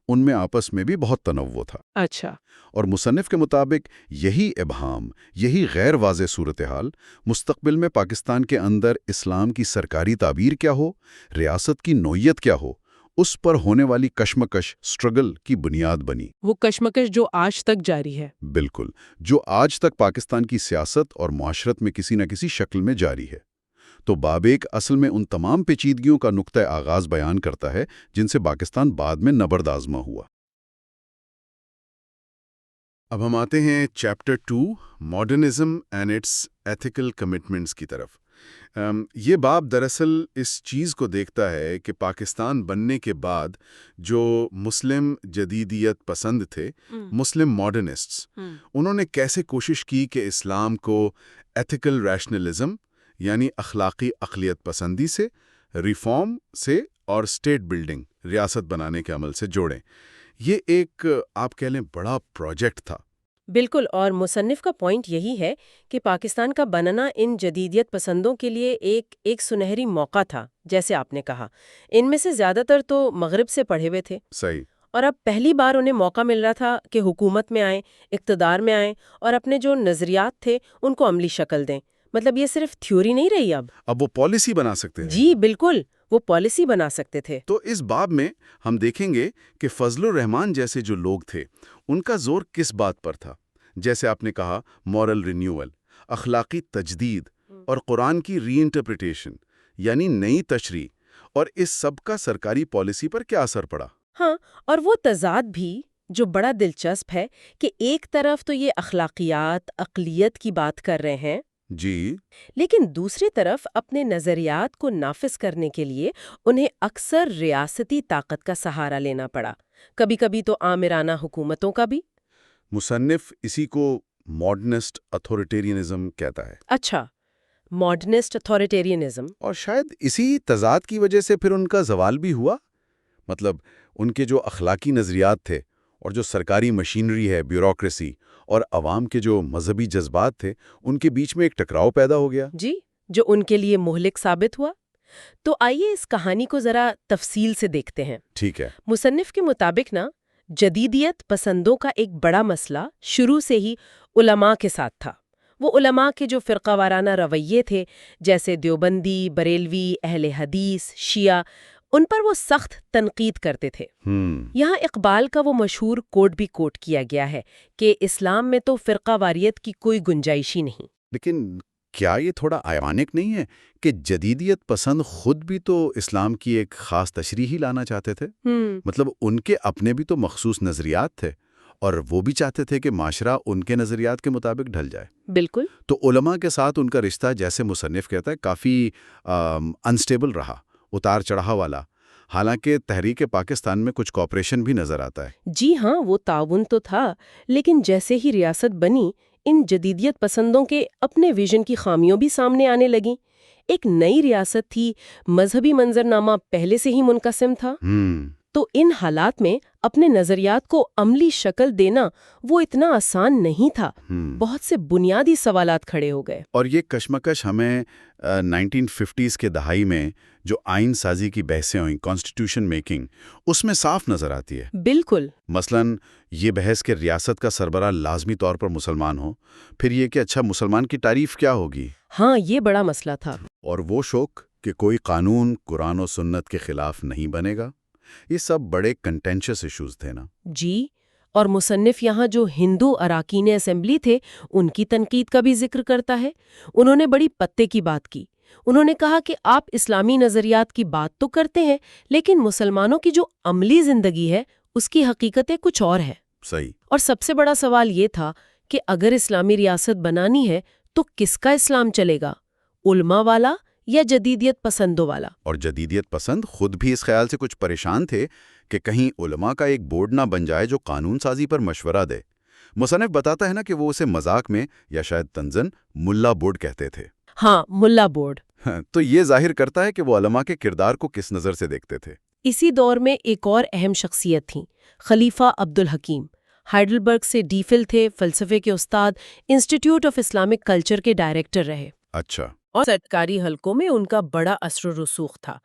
ان میں آپس میں بھی بہت تنوع تھا۔ اچھا، اور مصنف کے مطابق یہی ابہام، یہی غیر واضح صورتحال مستقبل میں پاکستان کے اندر اسلام کی سرکاری تعبیر کیا ہو، ریاست کی نوعیت کیا ہو، اس پر ہونے والی کشمکش سٹرگل کی بنیاد بنی۔ وہ کشمکش جو آج تک جاری ہے۔ بالکل، جو آج تک پاکستان کی سیاست اور معاشرت میں کسی نہ کسی شکل میں جاری ہے۔ تو باب ایک اصل میں ان تمام پیچیدگیوں کا نقطۂ آغاز بیان کرتا ہے جن سے پاکستان بعد میں نبرد آزما ہوا۔ اب ہم آتے ہیں chapter 2 modernism and its ethical commitments کی طرف۔ یہ باب دراصل اس چیز کو دیکھتا ہے کہ پاکستان بننے کے بعد جو مسلم جدیدیت پسند تھے، مسلم ماڈرنسٹس، انہوں نے کیسے کوشش کی کہ اسلام کو ایتھیکل ریشنلزم یعنی اخلاقی اقلیت پسندی سے، ریفارم سے اور اسٹیٹ بلڈنگ ریاست بنانے کے عمل سے جوڑیں۔ یہ ایک آپ کہہ لیں بڑا پروجیکٹ تھا۔ بالکل، اور مصنف کا پوائنٹ یہی ہے کہ پاکستان کا بننا ان جدیدیت پسندوں کے لیے ایک سنہری موقع تھا۔ جیسے آپ نے کہا، ان میں سے زیادہ تر تو مغرب سے پڑھے ہوئے تھے، صحیح، اور اب پہلی بار انہیں موقع مل رہا تھا کہ حکومت میں آئیں، اقتدار میں آئیں اور اپنے جو نظریات تھے ان کو عملی شکل دیں۔ مطلب یہ صرف تھیوری نہیں رہی، اب وہ پالیسی بنا سکتے ہیں۔ جی بالکل، وہ پالیسی بنا سکتے تھے۔ تو اس باب میں ہم دیکھیں گے کہ فضل الرحمان جیسے جو لوگ تھے ان کا زور کس بات پر تھا، جیسے آپ نے کہا مورل رینیول، اخلاقی تجدید اور قرآن کی ری انٹرپریٹیشن یعنی نئی تشریح، اور اس سب کا سرکاری پالیسی پر کیا اثر پڑا؟ ہاں، اور وہ تضاد بھی جو بڑا دلچسپ ہے کہ ایک طرف تو یہ اخلاقیات، اقلیت کی بات کر رہے ہیں، جی، لیکن دوسری طرف اپنے نظریات کو نافذ کرنے کے لیے انہیں اکثر ریاستی طاقت کا سہارا لینا پڑا، کبھی کبھی تو آمرانہ حکومتوں کا بھی۔ مصنف اسی کو ماڈرنسٹ اتھارٹیرینزم کہتا ہے۔ اچھا، ماڈرنسٹ اتھارٹیرینزم۔ اور شاید اسی تضاد کی وجہ سے پھر ان کا زوال بھی ہوا۔ مطلب ان کے جو اخلاقی نظریات تھے اور جو سرکاری مشینری ہے، بیوروکریسی، اور عوام کے جو مذہبی جذبات تھے، ان کے بیچ میں ایک ٹکراؤ پیدا ہو گیا۔ جی، جو ان کے لیے مہلک ثابت ہوا۔ تو آئیے اس کہانی کو ذرا تفصیل سے دیکھتے ہیں۔ ٹھیک ہے۔ مصنف کے مطابق جدیدیت پسندوں کا ایک بڑا مسئلہ شروع سے ہی علماء کے ساتھ تھا۔ وہ علماء کے جو فرقہ وارانہ رویے تھے، جیسے دیوبندی، بریلوی، اہل حدیث، شیعہ، ان پر وہ سخت تنقید کرتے تھے۔ یہاں اقبال کا وہ مشہور کوٹ بھی کوٹ کیا گیا ہے کہ اسلام میں تو فرقہ واریت کی کوئی گنجائش ہی نہیں۔ لیکن کیا یہ تھوڑا آئرونک نہیں ہے کہ جدیدیت پسند خود بھی تو اسلام کی ایک خاص تشریح ہی لانا چاہتے تھے؟ مطلب ان کے اپنے بھی تو مخصوص نظریات تھے، اور وہ بھی چاہتے تھے کہ معاشرہ ان کے نظریات کے مطابق ڈھل جائے۔ بالکل۔ تو علماء کے ساتھ ان کا رشتہ، جیسے مصنف کہتا ہے، کافی انسٹیبل رہا، اتار چڑھاؤ والا، حالانکہ تحریک پاکستان میں کچھ کوآپریشن بھی نظر آتا ہے۔ جی ہاں، وہ تعاون تو تھا، لیکن جیسے ہی ریاست بنی، ان جدیدیت پسندوں کے اپنے ویژن کی خامیوں بھی سامنے آنے لگیں۔ ایک نئی ریاست تھی، مذہبی منظرنامہ پہلے سے ہی منقسم تھا، تو ان حالات میں اپنے نظریات کو عملی شکل دینا وہ اتنا آسان نہیں تھا. بہت سے بنیادی سوالات کھڑے ہو گئے. اور یہ کشمکش ہمیں 1950s کے دہائی میں جو آئین سازی کی بحثیں ہوئیں، کانسٹیٹیوشن میکنگ، اس میں صاف نظر آتی ہے. بالکل. مثلاً یہ بحث کہ ریاست کا سربراہ لازمی طور پر مسلمان ہو، پھر یہ کہ اچھا مسلمان کی تعریف کیا ہوگی. ہاں، یہ بڑا مسئلہ تھا. اور وہ شوق کہ کوئی قانون قرآن و سنت کے خلاف نہیں بنے گا. یہ سب بڑے کنٹینشس ایشوز تھے نا. جی، اور مصنف یہاں جو ہندو اراکین اسمبلی تھے ان کی تنقید کا بھی ذکر کرتا ہے. انہوں نے بڑی پتے کی بات کی. انہوں نے کہا کہ آپ اسلامی نظریات کی بات تو کرتے ہیں لیکن مسلمانوں کی جو عملی زندگی ہے اس کی حقیقتیں کچھ اور ہے. صحیح. اور سب سے بڑا سوال یہ تھا کہ اگر اسلامی ریاست بنانی ہے تو کس کا اسلام چلے گا، علماء والا یا جدیدیت پسندوں والا؟ اور جدیدیت پسند خود بھی اس خیال سے کچھ پریشان تھے کہ کہیں علماء کا ایک بورڈ نہ بن جائے جو قانون سازی پر مشورہ دے. مصنف بتاتا ہے نا کہ وہ اسے مذاق میں یا شاید طنزاً ملا بورڈ کہتے تھے. ہاں، ملا بورڈ. تو یہ ظاہر کرتا ہے کہ وہ علماء کے کردار کو کس نظر سے دیکھتے تھے. اسی دور میں ایک اور اہم شخصیت تھیں، خلیفہ عبدالحکیم. ہائیڈلبرگ سے ڈی فل تھے، فلسفے کے استاد، انسٹیٹیوٹ آف اسلامک کلچر کے ڈائریکٹر رہے. اچھا. اور سرکاری حلقوں میں ان کا بڑا اثر و رسوخ تھا.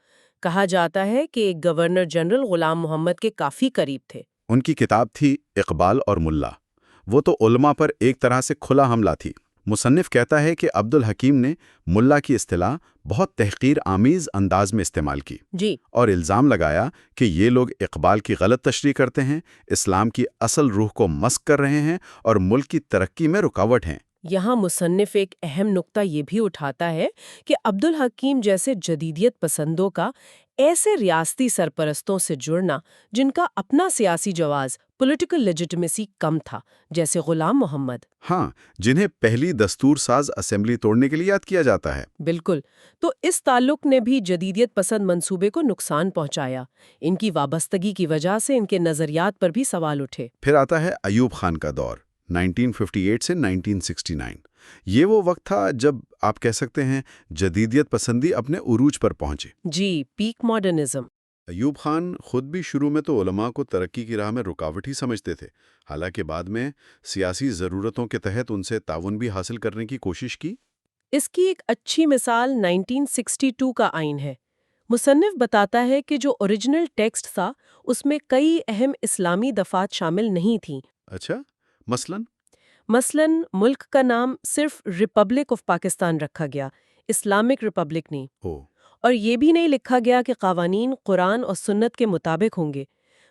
کہا جاتا ہے کہ گورنر جنرل غلام محمد کے کافی قریب تھے. ان کی کتاب تھی اقبال اور ملا. وہ تو علماء پر ایک طرح سے کھلا حملہ تھی. مصنف کہتا ہے کہ عبدالحکیم نے ملا کی اصطلاح بہت تحقیر آمیز انداز میں استعمال کی. جی. اور الزام لگایا کہ یہ لوگ اقبال کی غلط تشریح کرتے ہیں، اسلام کی اصل روح کو مسخ کر رہے ہیں اور ملک کی ترقی میں رکاوٹ ہیں. یہاں مصنف ایک اہم نقطہ یہ بھی اٹھاتا ہے کہ عبدالحکیم جیسے جدیدیت پسندوں کا ایسے ریاستی سرپرستوں سے جڑنا جن کا اپنا سیاسی جواز، پولیٹیکل لیجیٹمیسی کم تھا، جیسے غلام محمد. ہاں، جنہیں پہلی دستور ساز اسمبلی توڑنے کے لیے یاد کیا جاتا ہے. بالکل. تو اس تعلق نے بھی جدیدیت پسند منصوبے کو نقصان پہنچایا. ان کی وابستگی کی وجہ سے ان کے نظریات پر بھی سوال اٹھے. پھر آتا ہے ایوب خان کا دور، 1958 سے 1969. یہ وہ وقت تھا جب آپ کہہ سکتے ہیں جدیدیت پسندی اپنے عروج پر پہنچے. جی، پیک ماڈرنزم. ایوب خان خود بھی شروع میں تو علماء کو ترقی کی راہ میں رکاوٹ ہی سمجھتے تھے، حالانکہ بعد میں سیاسی ضرورتوں کے تحت ان سے تعاون بھی حاصل کرنے کی کوشش کی. اس کی ایک اچھی مثال 1962 کا آئین ہے. مصنف بتاتا ہے کہ جو اوریجنل ٹیکسٹ تھا اس میں کئی اہم اسلامی دفعات شامل نہیں تھیں. اچھا، مثلاً ملک کا نام صرف ریپبلک آف پاکستان رکھا گیا، اسلامک ریپبلک نہیں. اور یہ بھی نہیں لکھا گیا کہ قوانین قرآن اور سنت کے مطابق ہوں گے.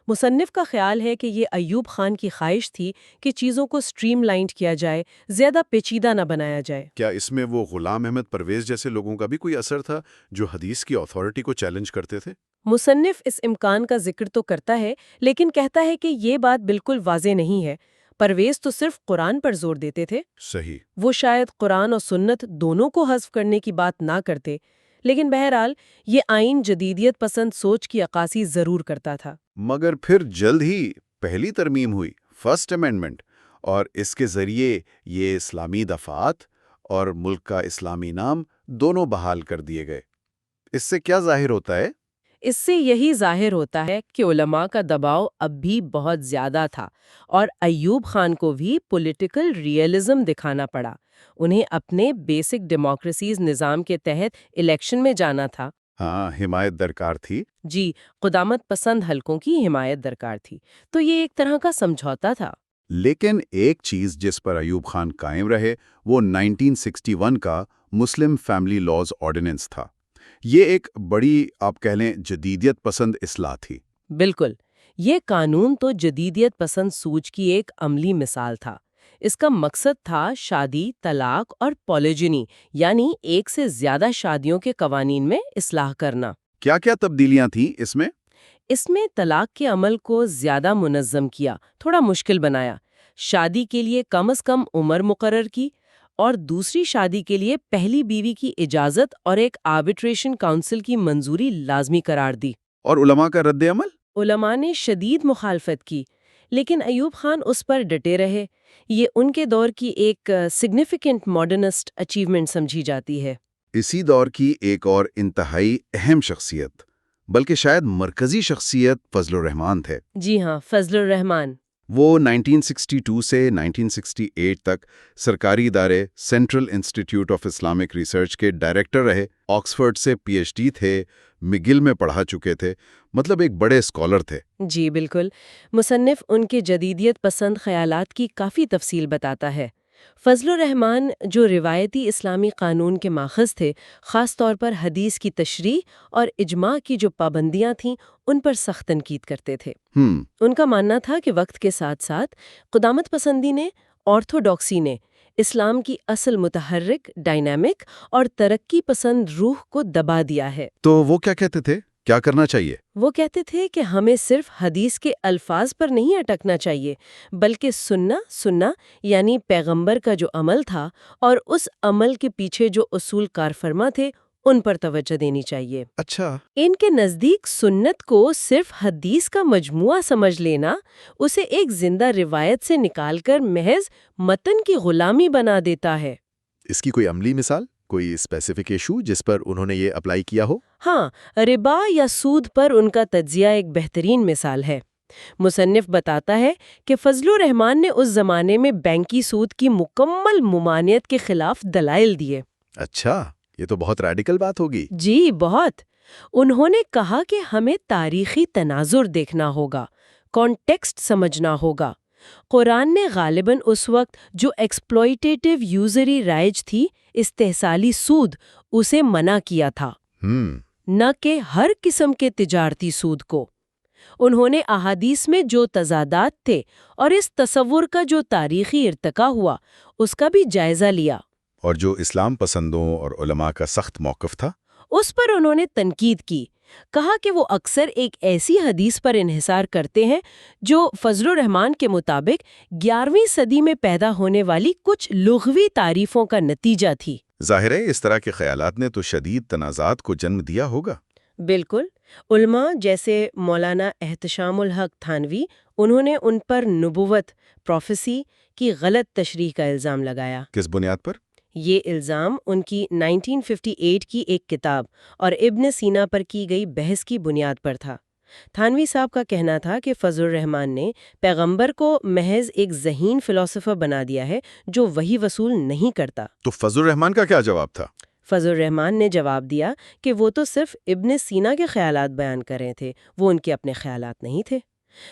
مصنف کا خیال ہے کہ یہ ایوب خان کی خواہش تھی کہ چیزوں کو سٹریم لائنڈ کیا جائے، زیادہ پیچیدہ نہ بنایا جائے. کیا اس میں وہ غلام احمد پرویز جیسے لوگوں کا بھی کوئی اثر تھا جو حدیث کی اتھارٹی کو چیلنج کرتے تھے؟ مصنف اس امکان کا ذکر تو کرتا ہے لیکن کہتا ہے کہ یہ بات بالکل واضح نہیں ہے. پرویز تو صرف قرآن پر زور دیتے تھے. صحیح. وہ شاید قرآن اور سنت دونوں کو حذف کرنے کی بات نہ کرتے، لیکن بہرحال یہ آئین جدیدیت پسند سوچ کی عکاسی ضرور کرتا تھا. مگر پھر جلد ہی پہلی ترمیم ہوئی، فرسٹ امینڈمنٹ، اور اس کے ذریعے یہ اسلامی دفعات اور ملک کا اسلامی نام دونوں بحال کر دیے گئے. اس سے کیا ظاہر ہوتا ہے؟ اس سے یہی ظاہر ہوتا ہے کہ علماء کا دباؤ اب بھی بہت زیادہ تھا اور ایوب خان کو بھی پولیٹیکل ریئلزم دکھانا پڑا. انہیں اپنے بیسک ڈیموکریسیز نظام کے تحت الیکشن میں جانا تھا. ہاں، حمایت درکار تھی. جی، قدامت پسند حلقوں کی حمایت درکار تھی. تو یہ ایک طرح کا سمجھوتا تھا. لیکن ایک چیز جس پر ایوب خان قائم رہے وہ 1961 کا مسلم فیملی لاز آرڈیننس تھا. یہ ایک بڑی آپ کہہ لیں جدیدیت پسند اصلاح تھی. بالکل. یہ قانون تو جدیدیت پسند سوچ کی ایک عملی مثال تھا. اس کا مقصد تھا شادی، طلاق اور پولیجنی یعنی ایک سے زیادہ شادیوں کے قوانین میں اصلاح کرنا. کیا کیا تبدیلیاں تھیں اس میں؟ اس میں طلاق کے عمل کو زیادہ منظم کیا، تھوڑا مشکل بنایا، شادی کے لیے کم از کم عمر مقرر کی اور دوسری شادی کے لیے پہلی بیوی کی اجازت اور ایک آربیٹریشن کونسل کی منظوری لازمی قرار دی. اور علماء کا رد عمل؟ علماء نے شدید مخالفت کی، لیکن ایوب خان اس پر ڈٹے رہے. یہ ان کے دور کی ایک سگنیفیکنٹ ماڈرنسٹ اچیومنٹ سمجھی جاتی ہے. اسی دور کی ایک اور انتہائی اہم شخصیت بلکہ شاید مرکزی شخصیت فضل الرحمان تھے۔ جی ہاں، فضل الرحمان۔ وہ 1962 سے 1968 تک سرکاری ادارے central institute of Islamic research کے ڈائریکٹر رہے، آکسفورڈ سے پی ایچ ڈی تھے، مگل میں پڑھا چکے تھے، مطلب ایک بڑے اسکالر تھے۔ جی بالکل، مصنف ان کے جدیدیت پسند خیالات کی کافی تفصیل بتاتا ہے۔ فضل الرحمان جو روایتی اسلامی قانون کے ماخذ تھے، خاص طور پر حدیث کی تشریح اور اجماع کی جو پابندیاں تھیں ان پر سخت تنقید کرتے تھے۔ ان کا ماننا تھا کہ وقت کے ساتھ ساتھ قدامت پسندی نے، آرتھوڈاکسی نے اسلام کی اصل متحرک، ڈائنامک اور ترقی پسند روح کو دبا دیا ہے۔ تو وہ کیا کہتے تھے؟ کیا کرنا چاہیے؟ وہ کہتے تھے کہ ہمیں صرف حدیث کے الفاظ پر نہیں اٹکنا چاہیے، بلکہ سننا یعنی پیغمبر کا جو عمل تھا اور اس عمل کے پیچھے جو اصول کار فرما تھے ان پر توجہ دینی چاہیے۔ اچھا۔ ان کے نزدیک سنت کو صرف حدیث کا مجموعہ سمجھ لینا اسے ایک زندہ روایت سے نکال کر محض متن کی غلامی بنا دیتا ہے۔ اس کی کوئی عملی مثال، کوئی اسپیسیفک ایشو جس پر انہوں نے یہ اپلائی کیا ہو؟ ہاں، ربا یا سود پر ان کا تجزیہ ایک بہترین مثال ہے۔ مصنف بتاتا ہے کہ فضل الرحمان نے اس زمانے میں بینکی سود کی مکمل ممانعت کے خلاف دلائل دیے۔ اچھا، یہ تو بہت ریڈیکل بات ہوگی۔ جی بہت۔ انہوں نے کہا کہ ہمیں تاریخی تناظر دیکھنا ہوگا، کانٹیکسٹ سمجھنا ہوگا۔ قرآن نے غالباً اس وقت جو ایکسپلوئٹیٹیو یوزری رائج تھی، استحصالی سود، اسے منع کیا تھا، نہ کہ ہر قسم کے تجارتی سود کو۔ انہوں نے احادیث میں جو تضادات تھے اور اس تصور کا جو تاریخی ارتقا ہوا اس کا بھی جائزہ لیا۔ اور جو اسلام پسندوں اور علماء کا سخت موقف تھا، اس پر انہوں نے تنقید کی، کہا کہ وہ اکثر ایک ایسی حدیث پر انحصار کرتے ہیں جو فضل الرحمان کے مطابق 11ویں صدی میں پیدا ہونے والی کچھ لغوی تعریفوں کا نتیجہ تھی۔ ظاہر ہے اس طرح کے خیالات نے تو شدید تنازعات کو جنم دیا ہوگا۔ بالکل۔ علماء جیسے مولانا احتشام الحق تھانوی، انہوں نے ان پر نبوت، پروفیسی کی غلط تشریح کا الزام لگایا۔ کس بنیاد پر؟ یہ الزام ان کی 1958 کی ایک کتاب اور ابن سینا پر کی گئی بحث کی بنیاد پر تھا۔ تھانوی صاحب کا کہنا تھا کہ فضل الرحمان نے پیغمبر کو محض ایک ذہین فلسفہ بنا دیا ہے جو وحی وصول نہیں کرتا۔ تو فضل الرحمان کا کیا جواب تھا؟ فضل الرحمان نے جواب دیا کہ وہ تو صرف ابن سینا کے خیالات بیان کر رہے تھے، وہ ان کے اپنے خیالات نہیں تھے۔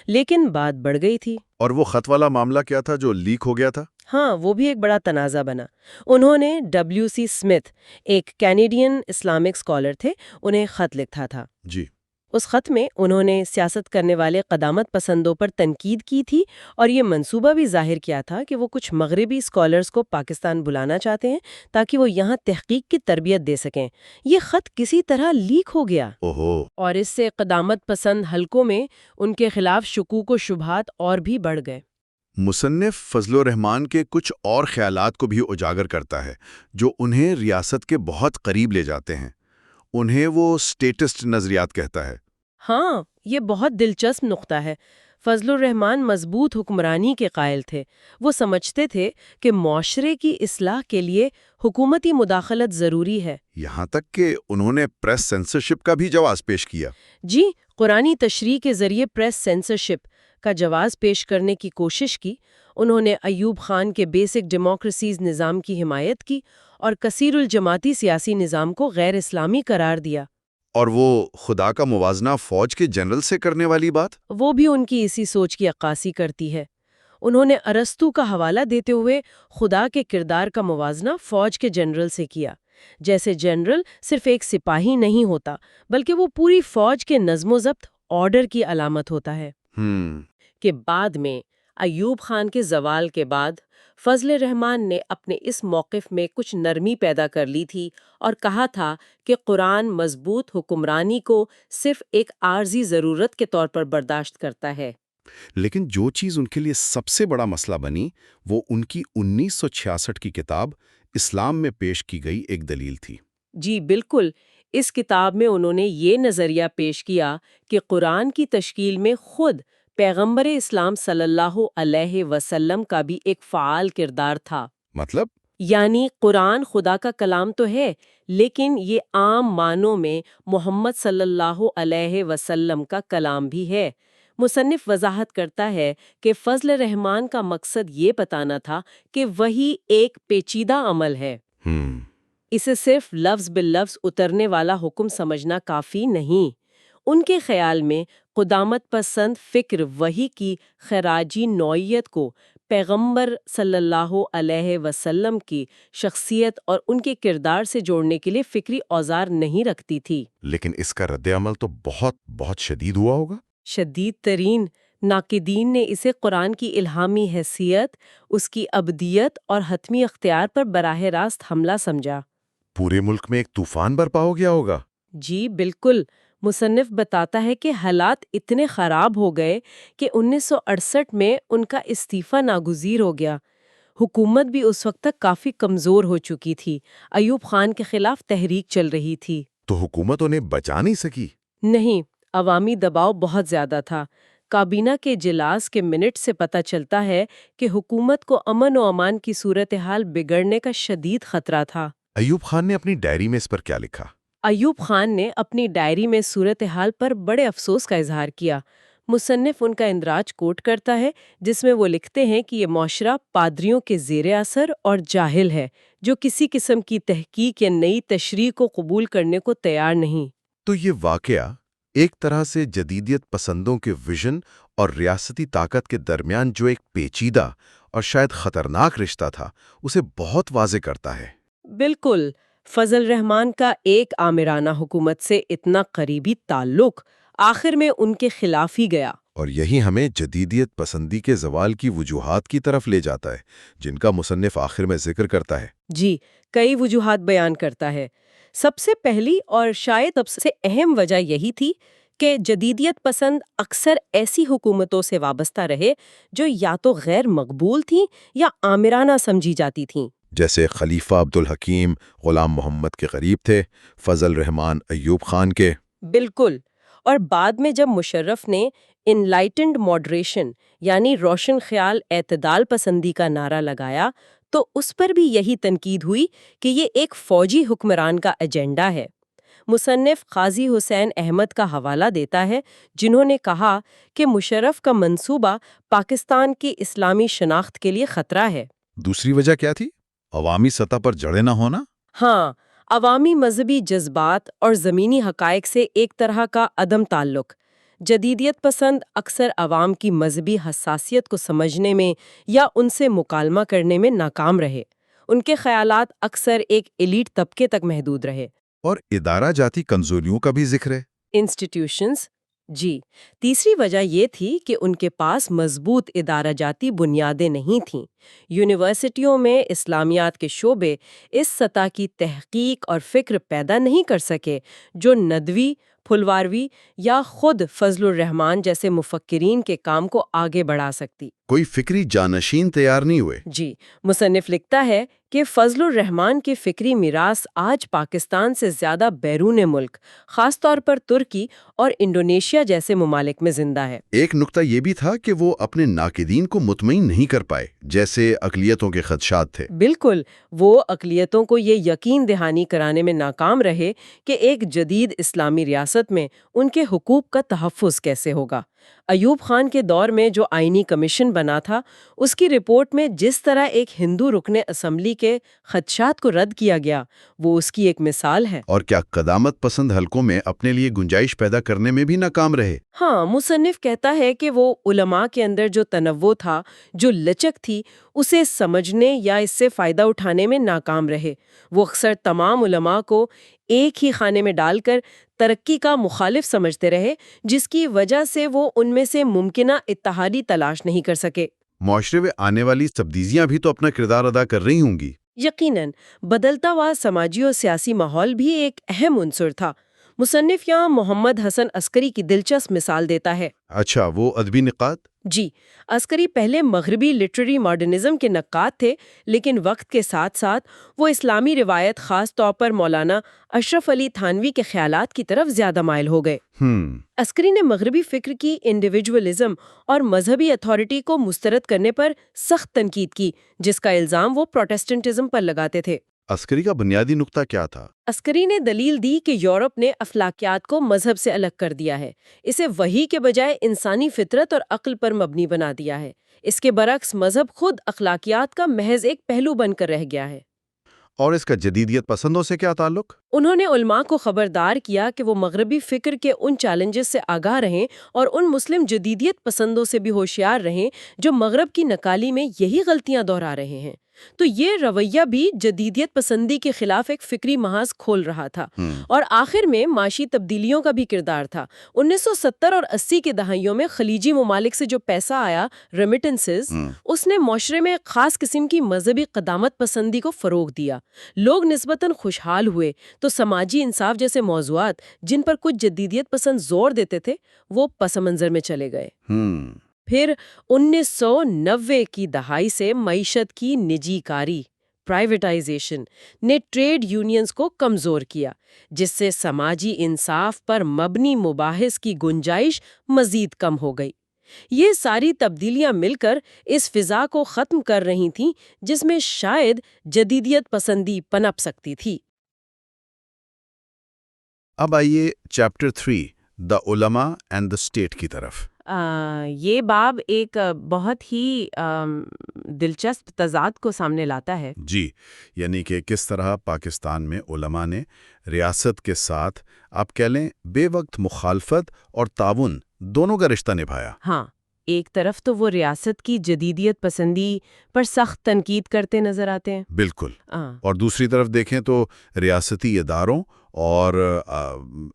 لیکن بات بڑھ گئی تھی۔ اور وہ خط والا معاملہ کیا تھا جو لیک ہو گیا تھا؟ ہاں، وہ بھی ایک بڑا تنازع بنا۔ انہوں نے WC سمتھ، ایک کینیڈین اسلامک اسکالر تھے، انہیں خط لکھا تھا۔ جی۔ اس خط میں انہوں نے سیاست کرنے والے قدامت پسندوں پر تنقید کی تھی اور یہ منصوبہ بھی ظاہر کیا تھا کہ وہ کچھ مغربی اسکالرز کو پاکستان بلانا چاہتے ہیں تاکہ وہ یہاں تحقیق کی تربیت دے سکیں۔ یہ خط کسی طرح لیک ہو گیا اور اس سے قدامت پسند حلقوں میں ان کے خلاف شکوک و شبہات اور بھی بڑھ گئے۔ مصنف فضل الرحمان کے کچھ اور خیالات کو بھی اجاگر کرتا ہے جو انہیں ریاست کے بہت قریب لے جاتے ہیں۔ انہیں وہ سٹیٹسٹ نظریات کہتا ہے۔ ہاں، یہ بہت دلچسپ نقطہ ہے۔ فضل الرحمان مضبوط حکمرانی کے قائل تھے۔ وہ سمجھتے تھے کہ معاشرے کی اصلاح کے لیے حکومتی مداخلت ضروری ہے۔ یہاں تک کہ انہوں نے پریس سینسرشپ کا بھی جواز پیش کیا۔ جی، قرآنی تشریح کے ذریعے پریس سینسرشپ کا جواز پیش کرنے کی کوشش کی۔ انہوں نے ایوب خان کے بیسک ڈیموکریسیز نظام کی حمایت کی اور کثیر الجماعتی سیاسی نظام کو غیر اسلامی قرار دیا۔ اور وہ خدا کا موازنہ فوج کے جنرل سے کرنے والی بات، وہ بھی ان کی اسی سوچ کی عکاسی کرتی ہے۔ انہوں نے ارسطو کا حوالہ دیتے ہوئے خدا کے کردار کا موازنہ فوج کے جنرل سے کیا، جیسے جنرل صرف ایک سپاہی نہیں ہوتا بلکہ وہ پوری فوج کے نظم و ضبط، آرڈر کی علامت ہوتا ہے۔ کہ بعد میں ایوب خان کے زوال کے بعد فضل الرحمان نے اپنے اس موقف میں کچھ نرمی پیدا کر لی تھی اور کہا تھا کہ قرآن مضبوط حکمرانی کو صرف ایک عارضی ضرورت کے طور پر برداشت کرتا ہے۔ لیکن جو چیز ان کے لیے سب سے بڑا مسئلہ بنی وہ ان کی 1966 کی کتاب اسلام میں پیش کی گئی ایک دلیل تھی۔ جی بالکل۔ اس کتاب میں انہوں نے یہ نظریہ پیش کیا کہ قرآن کی تشکیل میں خود پیغمبر اسلام صلی اللہ علیہ وسلم کا بھی ایک فعال کردار تھا۔ مطلب یعنی قرآن خدا کا کلام تو ہے، لیکن یہ عام معنوں میں محمد صلی اللہ علیہ وسلم کا کلام بھی ہے۔ مصنف وضاحت کرتا ہے کہ فضل رحمان کا مقصد یہ بتانا تھا کہ وہی ایک پیچیدہ عمل ہے۔ اسے صرف لفظ باللفظ اترنے والا حکم سمجھنا کافی نہیں۔ ان کے خیال میں قدامت پسند فکر وحی کی خراجی نوعیت کو پیغمبر صلی اللہ علیہ وسلم کی شخصیت اور ان کے کردار سے جوڑنے کے لیے فکری اوزار نہیں رکھتی تھی۔ لیکن اس کا رد عمل تو بہت شدید ہوا ہوگا۔ شدید ترین۔ ناقدین نے اسے قرآن کی الہامی حیثیت، اس کی ابدیت اور حتمی اختیار پر براہ راست حملہ سمجھا۔ پورے ملک میں ایک طوفان برپا ہو گیا ہوگا۔ جی بالکل۔ مصنف بتاتا ہے کہ حالات اتنے خراب ہو گئے کہ 1968 میں ان کا استعفیٰ ناگزیر ہو گیا۔ حکومت بھی اس وقت تک کافی کمزور ہو چکی تھی۔ ایوب خان کے خلاف تحریک چل رہی تھی۔ تو حکومت انہیں بچا نہیں سکی؟ نہیں، عوامی دباؤ بہت زیادہ تھا۔ کابینہ کے اجلاس کے منٹ سے پتہ چلتا ہے کہ حکومت کو امن و امان کی صورتحال بگڑنے کا شدید خطرہ تھا۔ ایوب خان نے اپنی ڈائری میں اس پر کیا لکھا؟ ایوب خان نے اپنی ڈائری میں صورتحال پر بڑے افسوس کا اظہار کیا۔ مصنف ان کا اندراج کوٹ کرتا ہے، جس میں وہ لکھتے ہیں کہ یہ معاشرہ پادریوں کے زیر اثر اور جاہل ہے، جو کسی قسم کی تحقیق یا نئی تشریح کو قبول کرنے کو تیار نہیں۔ تو یہ واقعہ ایک طرح سے جدیدیت پسندوں کے ویژن اور ریاستی طاقت کے درمیان جو ایک پیچیدہ اور شاید خطرناک رشتہ تھا، اسے بہت واضح کرتا ہے۔ بالکل۔ فضل رحمان کا ایک آمرانہ حکومت سے اتنا قریبی تعلق آخر میں ان کے خلاف ہی گیا۔ اور یہی ہمیں جدیدیت پسندی کے زوال کی وجوہات کی طرف لے جاتا ہے، جن کا مصنف آخر میں ذکر کرتا ہے۔ جی، کئی وجوہات بیان کرتا ہے۔ سب سے پہلی اور شاید سب سے اہم وجہ یہی تھی کہ جدیدیت پسند اکثر ایسی حکومتوں سے وابستہ رہے جو یا تو غیر مقبول تھیں یا آمرانہ سمجھی جاتی تھیں۔ جیسے خلیفہ عبدالحکیم غلام محمد کے قریب تھے، فضل رحمان ایوب خان کے۔ بالکل۔ اور بعد میں جب مشرف نے انلائٹنڈ ماڈریشن یعنی روشن خیال اعتدال پسندی کا نعرہ لگایا تو اس پر بھی یہی تنقید ہوئی کہ یہ ایک فوجی حکمران کا ایجنڈا ہے۔ مصنف قاضی حسین احمد کا حوالہ دیتا ہے، جنہوں نے کہا کہ مشرف کا منصوبہ پاکستان کی اسلامی شناخت کے لیے خطرہ ہے۔ دوسری وجہ کیا تھی؟ عوامی سطح پر جڑے نہ ہونا؟ ہاں، عوامی مذہبی جذبات اور زمینی حقائق سے ایک طرح کا عدم تعلق۔ جدیدیت پسند اکثر عوام کی مذہبی حساسیت کو سمجھنے میں یا ان سے مکالمہ کرنے میں ناکام رہے۔ ان کے خیالات اکثر ایک ایلیٹ طبقے تک محدود رہے۔ اور ادارہ جاتی کمزوریوں کا بھی ذکر ہے۔ انسٹیٹیوشنز۔ جی، تیسری وجہ یہ تھی کہ ان کے پاس مضبوط ادارہ جاتی بنیادیں نہیں تھیں۔ یونیورسٹیوں میں اسلامیات کے شعبے اس سطح کی تحقیق اور فکر پیدا نہیں کر سکے جو ندوی، پھلواروی یا خود فضل الرحمان جیسے مفکرین کے کام کو آگے بڑھا سکتی۔ کوئی فکری جانشین تیار نہیں ہوئے۔ جی، مصنف لکھتا ہے کہ فضل الرحمان کی فکری میراث آج پاکستان سے زیادہ بیرون ملک، خاص طور پر ترکی اور انڈونیشیا جیسے ممالک میں زندہ ہے۔ ایک نقطہ یہ بھی تھا کہ وہ اپنے ناقدین کو مطمئن نہیں کر پائے، جیسے اقلیتوں کے خدشات تھے۔ بالکل، وہ اقلیتوں کو یہ یقین دہانی کرانے میں ناکام رہے کہ ایک جدید اسلامی ریاست میں ان کے حقوق کا تحفظ کیسے ہوگا۔ ایوب خان کے دور میں جو آئینی کمیشن بنا تھا، اس کی رپورٹ میں جس طرح ایک ہندو رکن اسمبلی کے خدشات کو رد کیا گیا، وہ اس کی ایک مثال ہے۔ اور کیا قدامت پسند حلقوں میں اپنے لیے گنجائش پیدا کرنے میں بھی ناکام رہے؟ ہاں، مصنف کہتا ہے کہ وہ علماء کے اندر جو تنوع تھا، جو لچک تھی، اسے سمجھنے یا اس سے فائدہ اٹھانے میں ناکام رہے۔ وہ اکثر تمام علماء کو ایک ہی خانے میں ڈال کر ترقی کا مخالف سمجھتے رہے، جس کی وجہ سے وہ ان میں سے ممکنہ اتحادی تلاش نہیں کر سکے۔ معاشرے میں آنے والی تبدیلیاں بھی تو اپنا کردار ادا کر رہی ہوں گی۔ یقیناً، بدلتا ہوا سماجی اور سیاسی ماحول بھی ایک اہم عنصر تھا۔ مصنف یہاں محمد حسن عسکری کی دلچسپ مثال دیتا ہے۔ اچھا، وہ ادبی نقاد؟ جی، عسکری پہلے مغربی لٹریری ماڈرنزم کے نقاد تھے، لیکن وقت کے ساتھ ساتھ وہ اسلامی روایت، خاص طور پر مولانا اشرف علی تھانوی کے خیالات کی طرف زیادہ مائل ہو گئے۔ عسکری نے مغربی فکر کی انڈیویجولزم اور مذہبی اتھارٹی کو مسترد کرنے پر سخت تنقید کی، جس کا الزام وہ پروٹسٹنٹزم پر لگاتے تھے۔ عسکری کا بنیادی نقطہ کیا تھا؟ عسکری نے دلیل دی کہ یورپ نے اخلاقیات کو مذہب سے الگ کر دیا ہے، اسے وحی کے بجائے انسانی فطرت اور عقل پر مبنی بنا دیا ہے۔ اس کے برعکس مذہب خود اخلاقیات کا محض ایک پہلو بن کر رہ گیا ہے۔ اور اس کا جدیدیت پسندوں سے کیا تعلق؟ انہوں نے علماء کو خبردار کیا کہ وہ مغربی فکر کے ان چیلنجز سے آگاہ رہیں اور ان مسلم جدیدیت پسندوں سے بھی ہوشیار رہیں جو مغرب کی نکالی میں یہی غلطیاں دہرا رہے ہیں۔ تو یہ رویہ بھی جدیدیت پسندی کے خلاف ایک فکری محاذ کھول رہا تھا، اور آخر میں معاشی تبدیلیوں کا بھی کردار تھا۔ 1970 اور 80 کے دہائیوں میں خلیجی ممالک سے جو پیسہ آیا، ریمیٹنسز، اس نے معاشرے میں خاص قسم کی مذہبی قدامت پسندی کو فروغ دیا۔ لوگ نسبتاً خوشحال ہوئے تو سماجی انصاف جیسے موضوعات جن پر کچھ جدیدیت پسند زور دیتے تھے وہ پس منظر میں چلے گئے۔ پھر 1990 کی دہائی سے معیشت کی نجی کاری، پرائیویٹائزیشن، نے ٹریڈ یونینز کو کمزور کیا، جس سے سماجی انصاف پر مبنی مباحث کی گنجائش مزید کم ہو گئی۔ یہ ساری تبدیلیاں مل کر اس فضا کو ختم کر رہی تھیں جس میں شاید جدیدیت پسندی پنپ سکتی تھی۔ اب آئیے چیپٹر 3 دا علماء اینڈ دا اسٹیٹ کی طرف۔ یہ باب ایک بہت ہی دلچسپ تضاد کو سامنے لاتا ہے۔ جی، یعنی کہ کس طرح پاکستان میں علماء نے ریاست کے ساتھ آپ کہہ لیں بے وقت مخالفت اور تعاون دونوں کا رشتہ نبھایا۔ ہاں، ایک طرف تو وہ ریاست کی جدیدیت پسندی پر سخت تنقید کرتے نظر آتے ہیں، بالکل، اور دوسری طرف دیکھیں تو ریاستی اداروں اور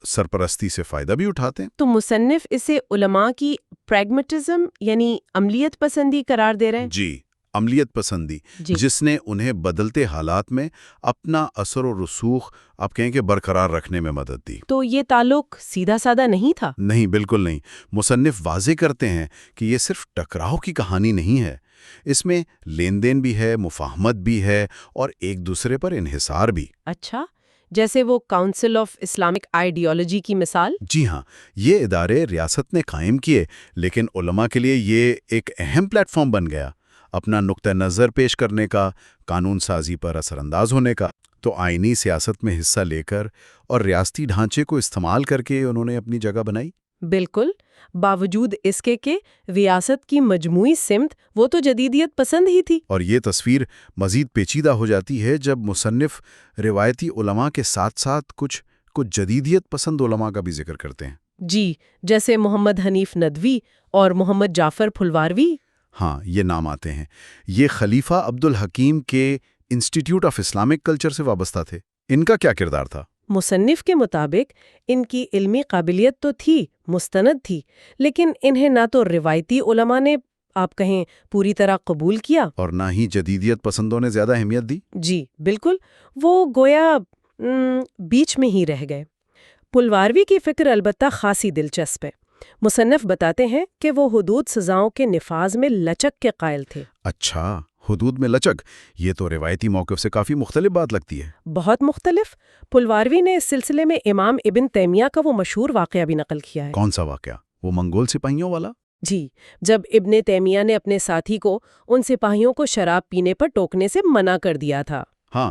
سرپرستی سے فائدہ بھی اٹھاتے ہیں۔ تو مصنف اسے علماء کی پریگمیٹزم یعنی عملیت پسندی قرار دے رہے ہیں۔ جی، عملیت پسندی، جس نے انہیں بدلتے حالات میں اپنا اثر و رسوخ آپ کہیں کہ برقرار رکھنے میں مدد دی۔ تو یہ تعلق سیدھا سادہ نہیں تھا؟ نہیں، بالکل نہیں۔ مصنف واضح کرتے ہیں کہ یہ صرف ٹکراؤ کی کہانی نہیں ہے، اس میں لین دین بھی ہے، مفاہمت بھی ہے، اور ایک دوسرے پر انحصار بھی۔ اچھا، جیسے وہ کاؤنسل آف اسلامک آئیڈیالوجی کی مثال؟ جی ہاں، یہ ادارے ریاست نے قائم کیے، لیکن علماء کے لیے یہ ایک اہم پلیٹ فارم بن گیا، اپنا نقطہ نظر پیش کرنے کا، قانون سازی پر اثر انداز ہونے کا۔ تو آئینی سیاست میں حصہ لے کر اور ریاستی ڈھانچے کو استعمال کر کے انہوں نے اپنی جگہ بنائی۔ بالکل، باوجود اس کے کہ ریاست کی مجموعی سمت وہ تو جدیدیت پسند ہی تھی۔ اور یہ تصویر مزید پیچیدہ ہو جاتی ہے جب مصنف روایتی علماء کے ساتھ ساتھ کچھ جدیدیت پسند علماء کا بھی ذکر کرتے ہیں۔ جی، جیسے محمد حنیف ندوی اور محمد جعفر پھلواروی۔ ہاں، یہ نام آتے ہیں۔ یہ خلیفہ عبدالحکیم کے انسٹیٹیوٹ آف اسلامک کلچر سے وابستہ تھے۔ ان کا کیا کردار تھا؟ مصنف کے مطابق ان کی علمی قابلیت تو تھی، مستند تھی، لیکن انہیں نہ تو روایتی علماء نے آپ کہیں پوری طرح قبول کیا، اور نہ ہی جدیدیت پسندوں نے زیادہ اہمیت دی۔ جی بالکل، وہ گویا بیچ میں ہی رہ گئے۔ پھلواروی کی فکر البتہ خاصی دلچسپ ہے۔ مصنف بتاتے ہیں کہ وہ حدود سزاؤں کے نفاذ میں لچک کے قائل تھے۔ اچھا، حدود میں لچک، یہ تو روایتی موقف سے کافی مختلف بات لگتی ہے۔ بہت مختلف۔ پھلواروی نے اس سلسلے میں امام ابن تیمیہ کا وہ مشہور واقعہ بھی نقل کیا ہے۔ کون سا واقعہ؟ وہ منگول سپاہیوں والا؟ جی، جب ابن تیمیہ نے اپنے ساتھی کو ان سپاہیوں کو شراب پینے پر ٹوکنے سے منع کر دیا تھا۔ ہاں،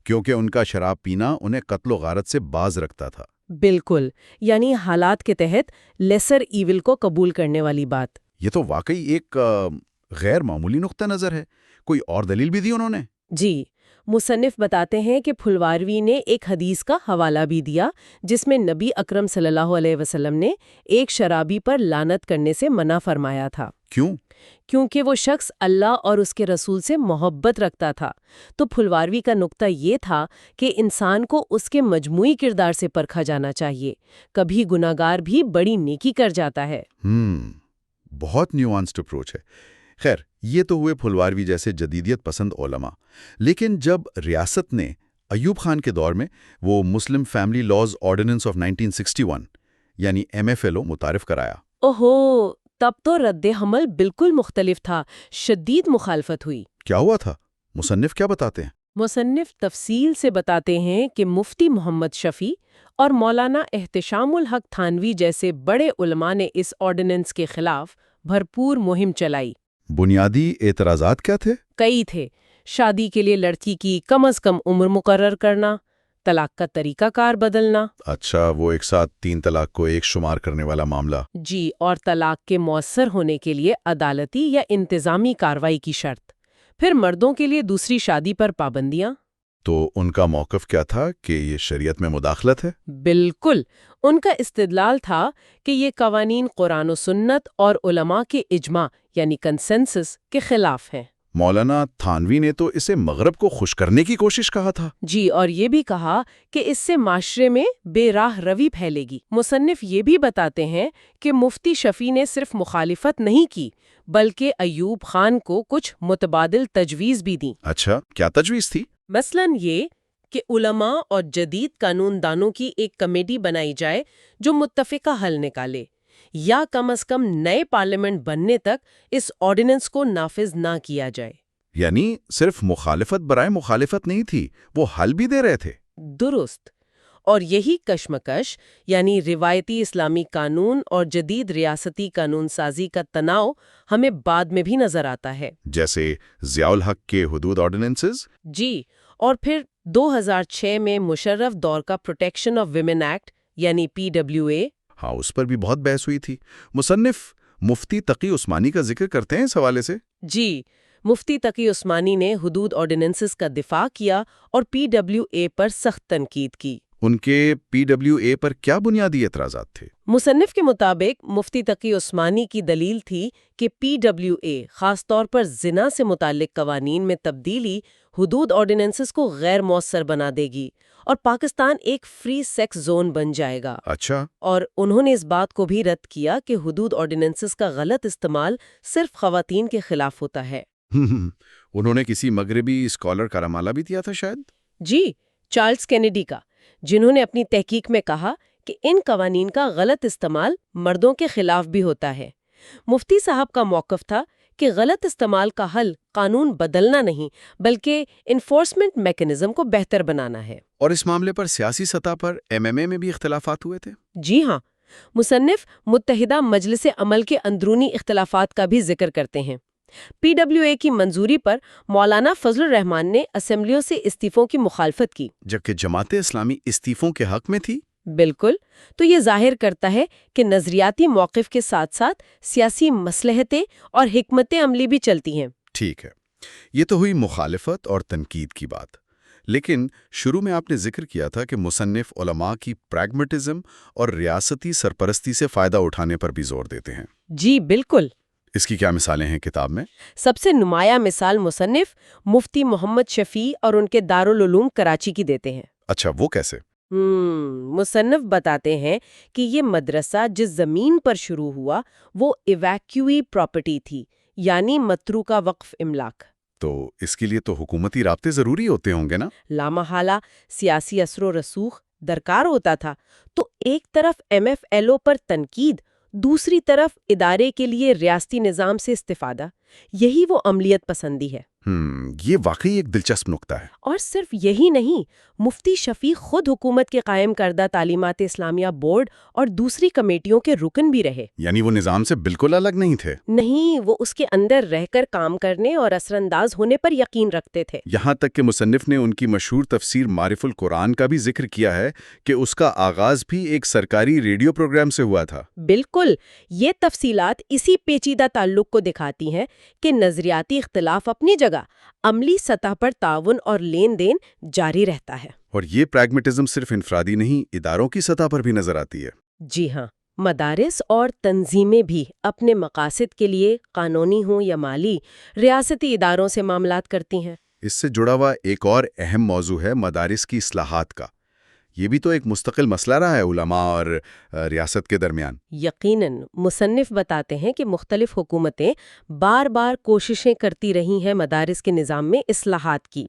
کیونکہ ان کا شراب پینا انہیں قتل و غارت سے باز رکھتا تھا۔ بالکل، یعنی حالات کے تحت لیسر ایول کو قبول کرنے والی بات۔ یہ تو واقعی ایک غیر معمولی نقطہ نظر ہے۔ کوئی اور دلیل بھی دی انہوں نے؟ جی، مصنف بتاتے ہیں کہ پھلواروی نے ایک حدیث کا حوالہ بھی دیا جس میں نبی اکرم صلی اللہ علیہ وسلم نے ایک شرابی پر لعنت کرنے سے منع فرمایا تھا۔ کیوں؟ کیونکہ وہ شخص اللہ اور اس کے رسول سے محبت رکھتا تھا۔ تو پھلواروی کا نقطہ یہ تھا کہ انسان کو اس کے مجموعی کردار سے پرکھا جانا چاہیے۔ کبھی گناہگار بھی بڑی نیکی کر جاتا ہے۔ بہت نیوانسڈ اپروچ ہے۔ خیر، یہ تو ہوئے پھلواروی جیسے جدیدیت پسند علماء، لیکن جب ریاست نے ایوب خان کے دور میں وہ Muslim family laws ordinance of 1961 یعنی MFLO متعارف کرایا۔ اوہو، تب تو رد حمل بالکل مختلف تھا، شدید مخالفت ہوئی۔ کیا ہوا تھا؟ مصنف کیا بتاتے ہیں؟ مصنف تفصیل سے بتاتے ہیں کہ مفتی محمد شفیع اور مولانا احتشام الحق تھانوی جیسے بڑے علماء نے اس آرڈیننس کے خلاف بھرپور مہم چلائی۔ بنیادی اعتراضات کیا تھے؟ کئی تھے۔ شادی کے لیے لڑکی کی کم از کم عمر مقرر کرنا، طلاق کا طریقہ کار بدلنا، اچھا، وہ ایک ساتھ 3 طلاق کو ایک شمار کرنے والا معاملہ۔ جی، اور طلاق کے مؤثر ہونے کے لیے عدالتی یا انتظامی کارروائی کی شرط۔ پھر مردوں کے لیے دوسری شادی پر پابندیاں۔ تو ان کا موقف کیا تھا کہ یہ شریعت میں مداخلت ہے؟ بالکل، ان کا استدلال تھا کہ یہ قوانین قرآن و سنت اور علماء کے اجماع یعنی کنسنسس کے خلاف ہیں۔ مولانا تھانوی نے تو اسے مغرب کو خوش کرنے کی کوشش کہا تھا۔ جی، اور یہ بھی کہا کہ اس سے معاشرے میں بے راہ روی پھیلے گی۔ مصنف یہ بھی بتاتے ہیں کہ مفتی شفیع نے صرف مخالفت نہیں کی بلکہ ایوب خان کو کچھ متبادل تجویز بھی دیں۔ اچھا، کیا تجویز تھی؟ مثلاً یہ کہ علماء اور جدید قانون دانوں کی ایک کمیٹی بنائی جائے جو متفقہ حل نکالے، یا کم از کم نئے پارلیمنٹ بننے تک اس آرڈیننس کو نافذ نہ کیا جائے۔ یعنی صرف مخالفت برائے مخالفت نہیں تھی، وہ حل بھی دے رہے تھے۔ درست، اور یہی کشمکش یعنی روایتی اسلامی قانون اور جدید ریاستی قانون سازی کا تناؤ ہمیں بعد میں بھی نظر آتا ہے، جیسے ضیاء الحق کے حدود آرڈیننسز۔ جی، اور پھر 2006 میں مشرف دور کا پروٹیکشن آف ویمن ایکٹ یعنی PWA۔ ہاں، اس پر بھی بہت بحث ہوئی تھی۔ مصنف مفتی تقی عثمانی کا ذکر کرتے ہیں اس حوالے سے۔ جی، مفتی تقی عثمانی نے حدود آرڈیننسز کا دفاع کیا اور PWA پر سخت تنقید کی۔ ان کے PWA پر کیا بنیادی اعتراضات تھے؟ مصنف کے مطابق مفتی تقی عثمانی کی دلیل تھی کہ PWA خاص طور پر زنا سے متعلق قوانین میں تبدیلی حدود آرڈیننسز کو غیر مؤثر بنا دے گی اور پاکستان ایک فری سیکس زون بن جائے گا۔ اچھا، اور انہوں نے اس بات کو بھی رد کیا کہ حدود آرڈیننسز کا غلط استعمال صرف خواتین کے خلاف ہوتا ہے۔ انہوں نے کسی مغربی اسکالر کا رمالہ بھی دیا تھا شاید؟ جی، چارلز کینیڈی کا، جنہوں نے اپنی تحقیق میں کہا کہ ان قوانین کا غلط استعمال مردوں کے خلاف بھی ہوتا ہے۔ مفتی صاحب کا موقف تھا کہ غلط استعمال کا حل قانون بدلنا نہیں بلکہ انفورسمنٹ میکنزم کو بہتر بنانا ہے۔ اور اس معاملے پر سیاسی سطح پر MMA میں بھی اختلافات ہوئے تھے؟ جی ہاں، مصنف متحدہ مجلس عمل کے اندرونی اختلافات کا بھی ذکر کرتے ہیں۔ PWA کی منظوری پر مولانا فضل الرحمان نے اسمبلیوں سے استعفوں کی مخالفت کی، جبکہ جماعت اسلامی استعفوں کے حق میں تھی۔ بالکل، تو یہ ظاہر کرتا ہے کہ نظریاتی موقف کے ساتھ ساتھ سیاسی مصلحتیں اور حکمت عملی بھی چلتی ہیں۔ ٹھیک ہے، یہ تو ہوئی مخالفت اور تنقید کی بات، لیکن شروع میں آپ نے ذکر کیا تھا کہ مصنف علماء کی پریگمیٹزم اور ریاستی سرپرستی سے فائدہ اٹھانے پر بھی زور دیتے ہیں۔ جی بالکل، اس کی کیا مثالیں ہیں کتاب میں؟ سب سے نمایاں مثال مصنف مفتی محمد شفیع اور ان کے دارالعلوم کراچی کی دیتے ہیں۔ اچھا، وہ کیسے؟ مصنف بتاتے ہیں کہ یہ مدرسہ جس زمین پر شروع ہوا وہ ایویکیوئی پراپرٹی تھی، یعنی متروکہ وقف املاک۔ تو اس کے لیے تو حکومتی رابطے ضروری ہوتے ہوں گے نا؟ لامحالہ سیاسی اثر و رسوخ درکار ہوتا تھا، تو ایک طرف MFLO پر تنقید، دوسری طرف ادارے کے لیے ریاستی نظام سے استفادہ، یہی وہ عملیت پسندی ہے۔ یہ واقعی ایک دلچسپ نکتہ ہے۔ اور صرف یہی نہیں، مفتی شفیع خود حکومت کے قائم کردہ تعلیمات اسلامیہ بورڈ اور دوسری کمیٹیوں کے رکن بھی رہے۔ یعنی وہ نظام سے بالکل الگ نہیں تھے؟ نہیں، وہ اس کے اندر رہ کر کام کرنے اور اثر انداز ہونے پر یقین رکھتے تھے۔ یہاں تک کہ مصنف نے ان کی مشہور تفسیر معرف القرآن کا بھی ذکر کیا ہے کہ اس کا آغاز بھی ایک سرکاری ریڈیو پروگرام سے ہوا تھا۔ بالکل، یہ تفصیلات اسی پیچیدہ تعلق کو دکھاتی ہیں کہ نظریاتی اختلاف اپنی جگہ، عملی سطح پر تعاون اور لین دین جاری رہتا ہے۔ اور یہ پریگمیٹزم صرف انفرادی نہیں، اداروں کی سطح پر بھی نظر آتی ہے۔ جی ہاں، مدارس اور تنظیمیں بھی اپنے مقاصد کے لیے قانونی ہوں یا مالی ریاستی اداروں سے معاملات کرتی ہیں۔ اس سے جڑا ہوا ایک اور اہم موضوع ہے مدارس کی اصلاحات کا۔ یہ بھی تو ایک مستقل مسئلہ رہا ہے علماء اور ریاست کے درمیان۔ یقیناً، مصنف بتاتے ہیں کہ مختلف حکومتیں بار بار کوششیں کرتی رہی ہیں مدارس کے نظام میں اصلاحات کی،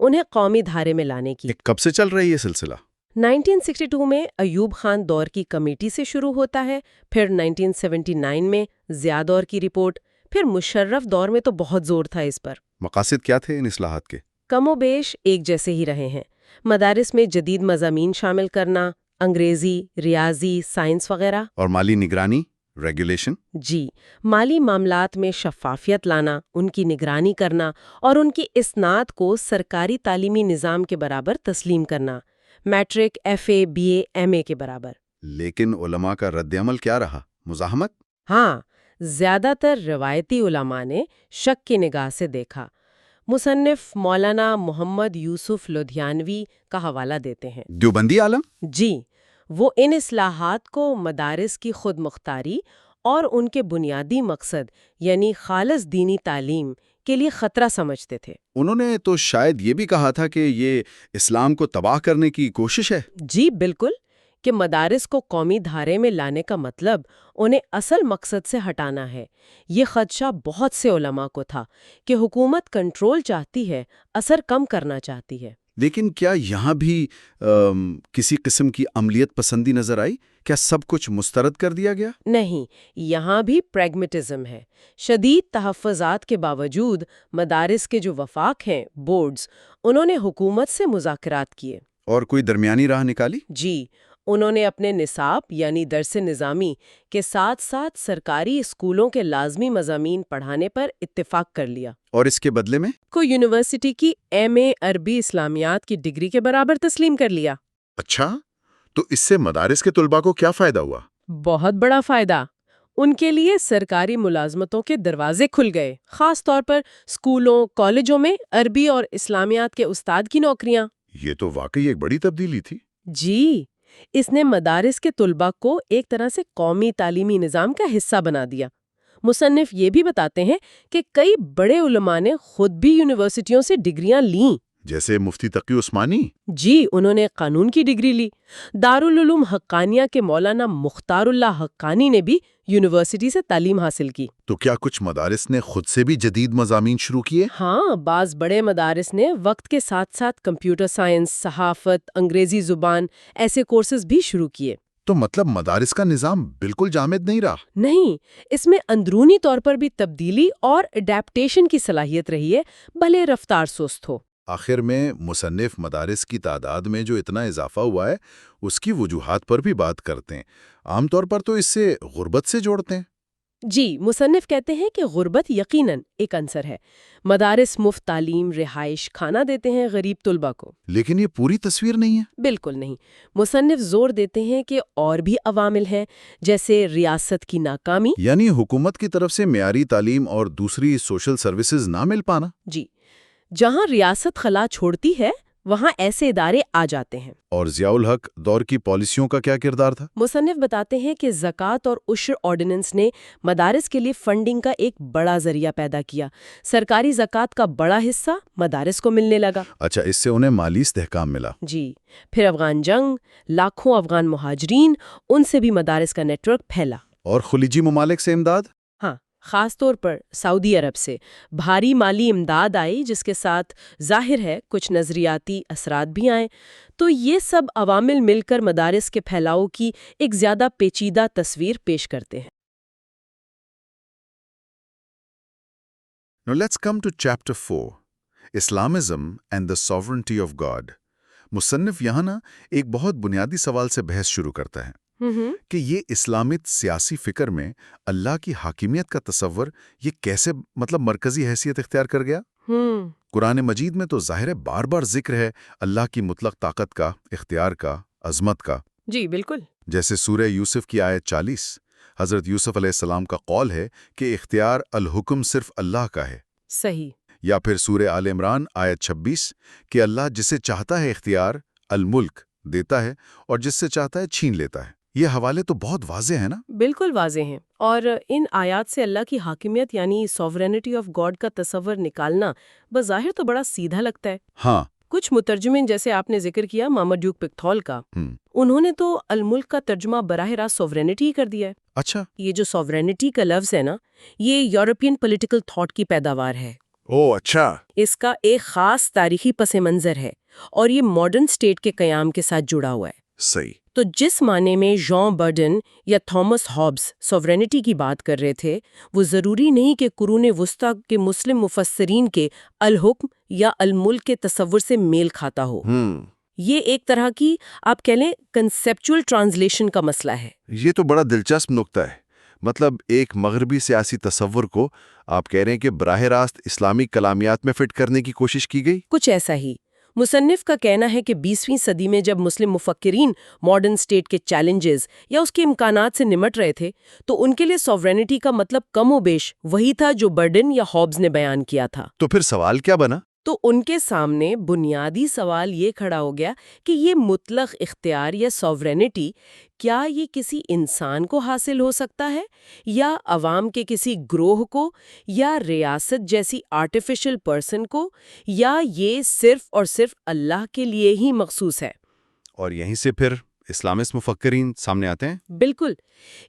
انہیں قومی دھارے میں لانے کی۔ کب سے چل رہی ہے یہ سلسلہ؟ 1962 میں ایوب خان دور کی کمیٹی سے شروع ہوتا ہے، پھر 1979 میں ضیاء دور کی رپورٹ، پھر مشرف دور میں تو بہت زور تھا اس پر۔ مقاصد کیا تھے ان اصلاحات کے؟ کم و بیش ایک جیسے ہی رہے ہیں۔ مدارس میں جدید مضامین شامل کرنا، انگریزی، ریاضی، سائنس وغیرہ۔ اور مالی نگرانی، ریگولیشن؟ جی، مالی معاملات میں شفافیت لانا، ان کی نگرانی کرنا اور ان کی اسناد کو سرکاری تعلیمی نظام کے برابر تسلیم کرنا، matric, F A, B A, M A کے برابر۔ لیکن علماء کا رد عمل کیا رہا؟ مزاحمت؟ ہاں، زیادہ تر روایتی علماء نے شک کی نگاہ سے دیکھا۔ مصنف مولانا محمد یوسف لدھیانوی کا حوالہ دیتے ہیں۔ دیوبندی عالم؟ جی، وہ ان اصلاحات کو مدارس کی خود مختاری اور ان کے بنیادی مقصد یعنی خالص دینی تعلیم کے لیے خطرہ سمجھتے تھے۔ انہوں نے تو شاید یہ بھی کہا تھا کہ یہ اسلام کو تباہ کرنے کی کوشش ہے۔ جی بالکل، کہ مدارس کو قومی دھارے میں لانے کا مطلب انہیں اصل مقصد سے ہٹانا ہے۔ یہ خدشہ بہت سے علماء کو تھا کہ حکومت کنٹرول چاہتی ہے، اثر کم کرنا چاہتی ہے۔ لیکن کیا یہاں بھی کسی قسم کی عملیت پسندی نظر آئی؟ کیا سب کچھ مسترد کر دیا گیا؟ نہیں، یہاں بھی پریگمیٹزم ہے۔ شدید تحفظات کے باوجود مدارس کے جو وفاق ہیں، بورڈز، انہوں نے حکومت سے مذاکرات کیے۔ اور کوئی درمیانی راہ نکالی؟ جی، انہوں نے اپنے نصاب یعنی درس نظامی کے ساتھ ساتھ سرکاری اسکولوں کے لازمی مضامین پڑھانے پر اتفاق کر لیا۔ اور اس کے بدلے میں کو یونیورسٹی کی ایم اے عربی اسلامیات کی ڈگری کے برابر تسلیم کر لیا۔ اچھا، تو اس سے مدارس کے طلباء کو کیا فائدہ ہوا؟ بہت بڑا فائدہ۔ ان کے لیے سرکاری ملازمتوں کے دروازے کھل گئے، خاص طور پر اسکولوں، کالجوں میں عربی اور اسلامیات کے استاد کی نوکریاں۔ یہ تو واقعی ایک بڑی تبدیلی تھی۔ جی، اس نے مدارس کے طلباء کو ایک طرح سے قومی تعلیمی نظام کا حصہ بنا دیا۔ مصنف یہ بھی بتاتے ہیں کہ کئی بڑے علماء نے خود بھی یونیورسٹیوں سے ڈگریاں لیں۔ جیسے مفتی تقی عثمانی؟ جی، انہوں نے قانون کی ڈگری لی۔ دارالعلوم حقانیہ کے مولانا مختار اللہ حقانی نے بھی یونیورسٹی سے تعلیم حاصل کی۔ تو کیا کچھ مدارس نے خود سے بھی جدید مضامین شروع کیے؟ ہاں، بعض بڑے مدارس نے وقت کے ساتھ ساتھ کمپیوٹر سائنس، صحافت، انگریزی زبان ایسے کورسز بھی شروع کیے۔ تو مطلب مدارس کا نظام بالکل جامد نہیں رہا؟ نہیں، اس میں اندرونی طور پر بھی تبدیلی اور اڈیپٹیشن کی صلاحیت رہی ہے، بھلے رفتار سست ہو۔ آخر میں مصنف مدارس کی تعداد میں جو اتنا اضافہ ہوا ہے اس کی وجوہات پر بھی بات کرتے ہیں۔ عام طور پر تو اس سے غربت سے جوڑتے ہیں۔ جی، مصنف کہتے ہیں کہ غربت یقیناً ایک عنصر ہے۔ مدارس مفت تعلیم، رہائش، کھانا دیتے ہیں غریب طلباء کو۔ لیکن یہ پوری تصویر نہیں ہے۔ بالکل نہیں۔ مصنف زور دیتے ہیں کہ اور بھی عوامل ہیں، جیسے ریاست کی ناکامی، یعنی حکومت کی طرف سے معیاری تعلیم اور دوسری سوشل سروسز نہ مل پانا۔ جی، جہاں ریاست خلا چھوڑتی ہے وہاں ایسے ادارے آ جاتے ہیں۔ اور ضیاء الحق دور کی پالیسیوں کا کیا کردار تھا؟ مصنف بتاتے ہیں کہ زکوٰۃ اور عشر آرڈیننس نے مدارس کے لیے فنڈنگ کا ایک بڑا ذریعہ پیدا کیا۔ سرکاری زکوٰۃ کا بڑا حصہ مدارس کو ملنے لگا۔ اچھا، اس سے انہیں مالی استحکام ملا۔ جی، پھر افغان جنگ، لاکھوں افغان مہاجرین، ان سے بھی مدارس کا نیٹ ورک پھیلا۔ اور خلیجی ممالک سے امداد؟ ہاں، خاص طور پر سعودی عرب سے بھاری مالی امداد آئی، جس کے ساتھ ظاہر ہے کچھ نظریاتی اثرات بھی آئیں۔ تو یہ سب عوامل مل کر مدارس کے پھیلاؤ کی ایک زیادہ پیچیدہ تصویر پیش کرتے ہیں۔ Now let's come to chapter 4, Islamism and the sovereignty of God. مصنف یہاں ایک بہت بنیادی سوال سے بحث شروع کرتا ہے کہ یہ اسلامت سیاسی فکر میں اللہ کی حاکمیت کا تصور یہ کیسے مرکزی حیثیت اختیار کر گیا؟ قرآن مجید میں تو ظاہر بار بار ذکر ہے اللہ کی مطلق طاقت کا، اختیار کا، عظمت کا۔ جی بالکل۔ جیسے سورہ یوسف کی آیت 40، حضرت یوسف علیہ السلام کا قول ہے کہ اختیار الحکم صرف اللہ کا ہے۔ صحیح۔ یا پھر سورہ آل عمران آیت 26 کہ اللہ جسے چاہتا ہے اختیار الملک دیتا ہے اور جس سے چاہتا ہے چھین لیتا ہے۔ یہ حوالے تو بہت واضح ہیں نا؟ بالکل واضح ہیں، اور ان آیات سے اللہ کی حاکمیت یعنی سوورینٹی آف گاڈ کا تصور نکالنا بظاہر تو بڑا سیدھا لگتا ہے۔ ہاں، کچھ مترجمین جیسے آپ نے ذکر کیا مارماڈیوک پکتھول کا، انہوں نے تو الملک کا ترجمہ براہ راست سوورینٹی ہی کر دیا ہے۔ اچھا، یہ جو سوورینٹی کا لفظ ہے نا، یہ یورپین پولیٹیکل تھاٹ کی پیداوار ہے۔ او اچھا. اس کا ایک خاص تاریخی پس منظر ہے اور یہ ماڈرن اسٹیٹ کے قیام کے ساتھ جڑا ہوا ہے. صحیح. تو جس معنی میں جان برڈن یا تھامس ہابس سوورینٹی کی بات کر رہے تھے، وہ ضروری نہیں کہ قرون وسطیٰ کے مسلم مفسرین کے الحکم یا الملک کے تصور سے میل کھاتا ہو. یہ ایک طرح کی آپ کہہ لیں کنسیپچول ٹرانسلیشن کا مسئلہ ہے. یہ تو بڑا دلچسپ نقطہ ہے. مطلب ایک مغربی سیاسی تصور کو آپ کہہ رہے ہیں کہ براہ راست اسلامی کلامیات میں فٹ کرنے کی کوشش کی گئی؟ کچھ ایسا ہی. مصنف کا کہنا ہے کہ 20ویں صدی میں جب مسلم مفکرین ماڈرن اسٹیٹ کے چیلنجز یا اس کے امکانات سے نمٹ رہے تھے تو ان کے لیے سوورینٹی کا مطلب کم و بیش وہی تھا جو برڈن یا ہابز نے بیان کیا تھا. تو پھر سوال کیا بنا؟ تو ان کے سامنے بنیادی سوال یہ کھڑا ہو گیا کہ یہ مطلق اختیار یا سوورینٹی کیا یہ کسی انسان کو حاصل ہو سکتا ہے یا عوام کے کسی گروہ کو یا ریاست جیسی آرٹیفیشل پرسن کو، یا یہ صرف اور صرف اللہ کے لیے ہی مخصوص ہے؟ اور یہیں سے پھر اسلامسٹ مفکرین سامنے آتے ہیں؟ بالکل.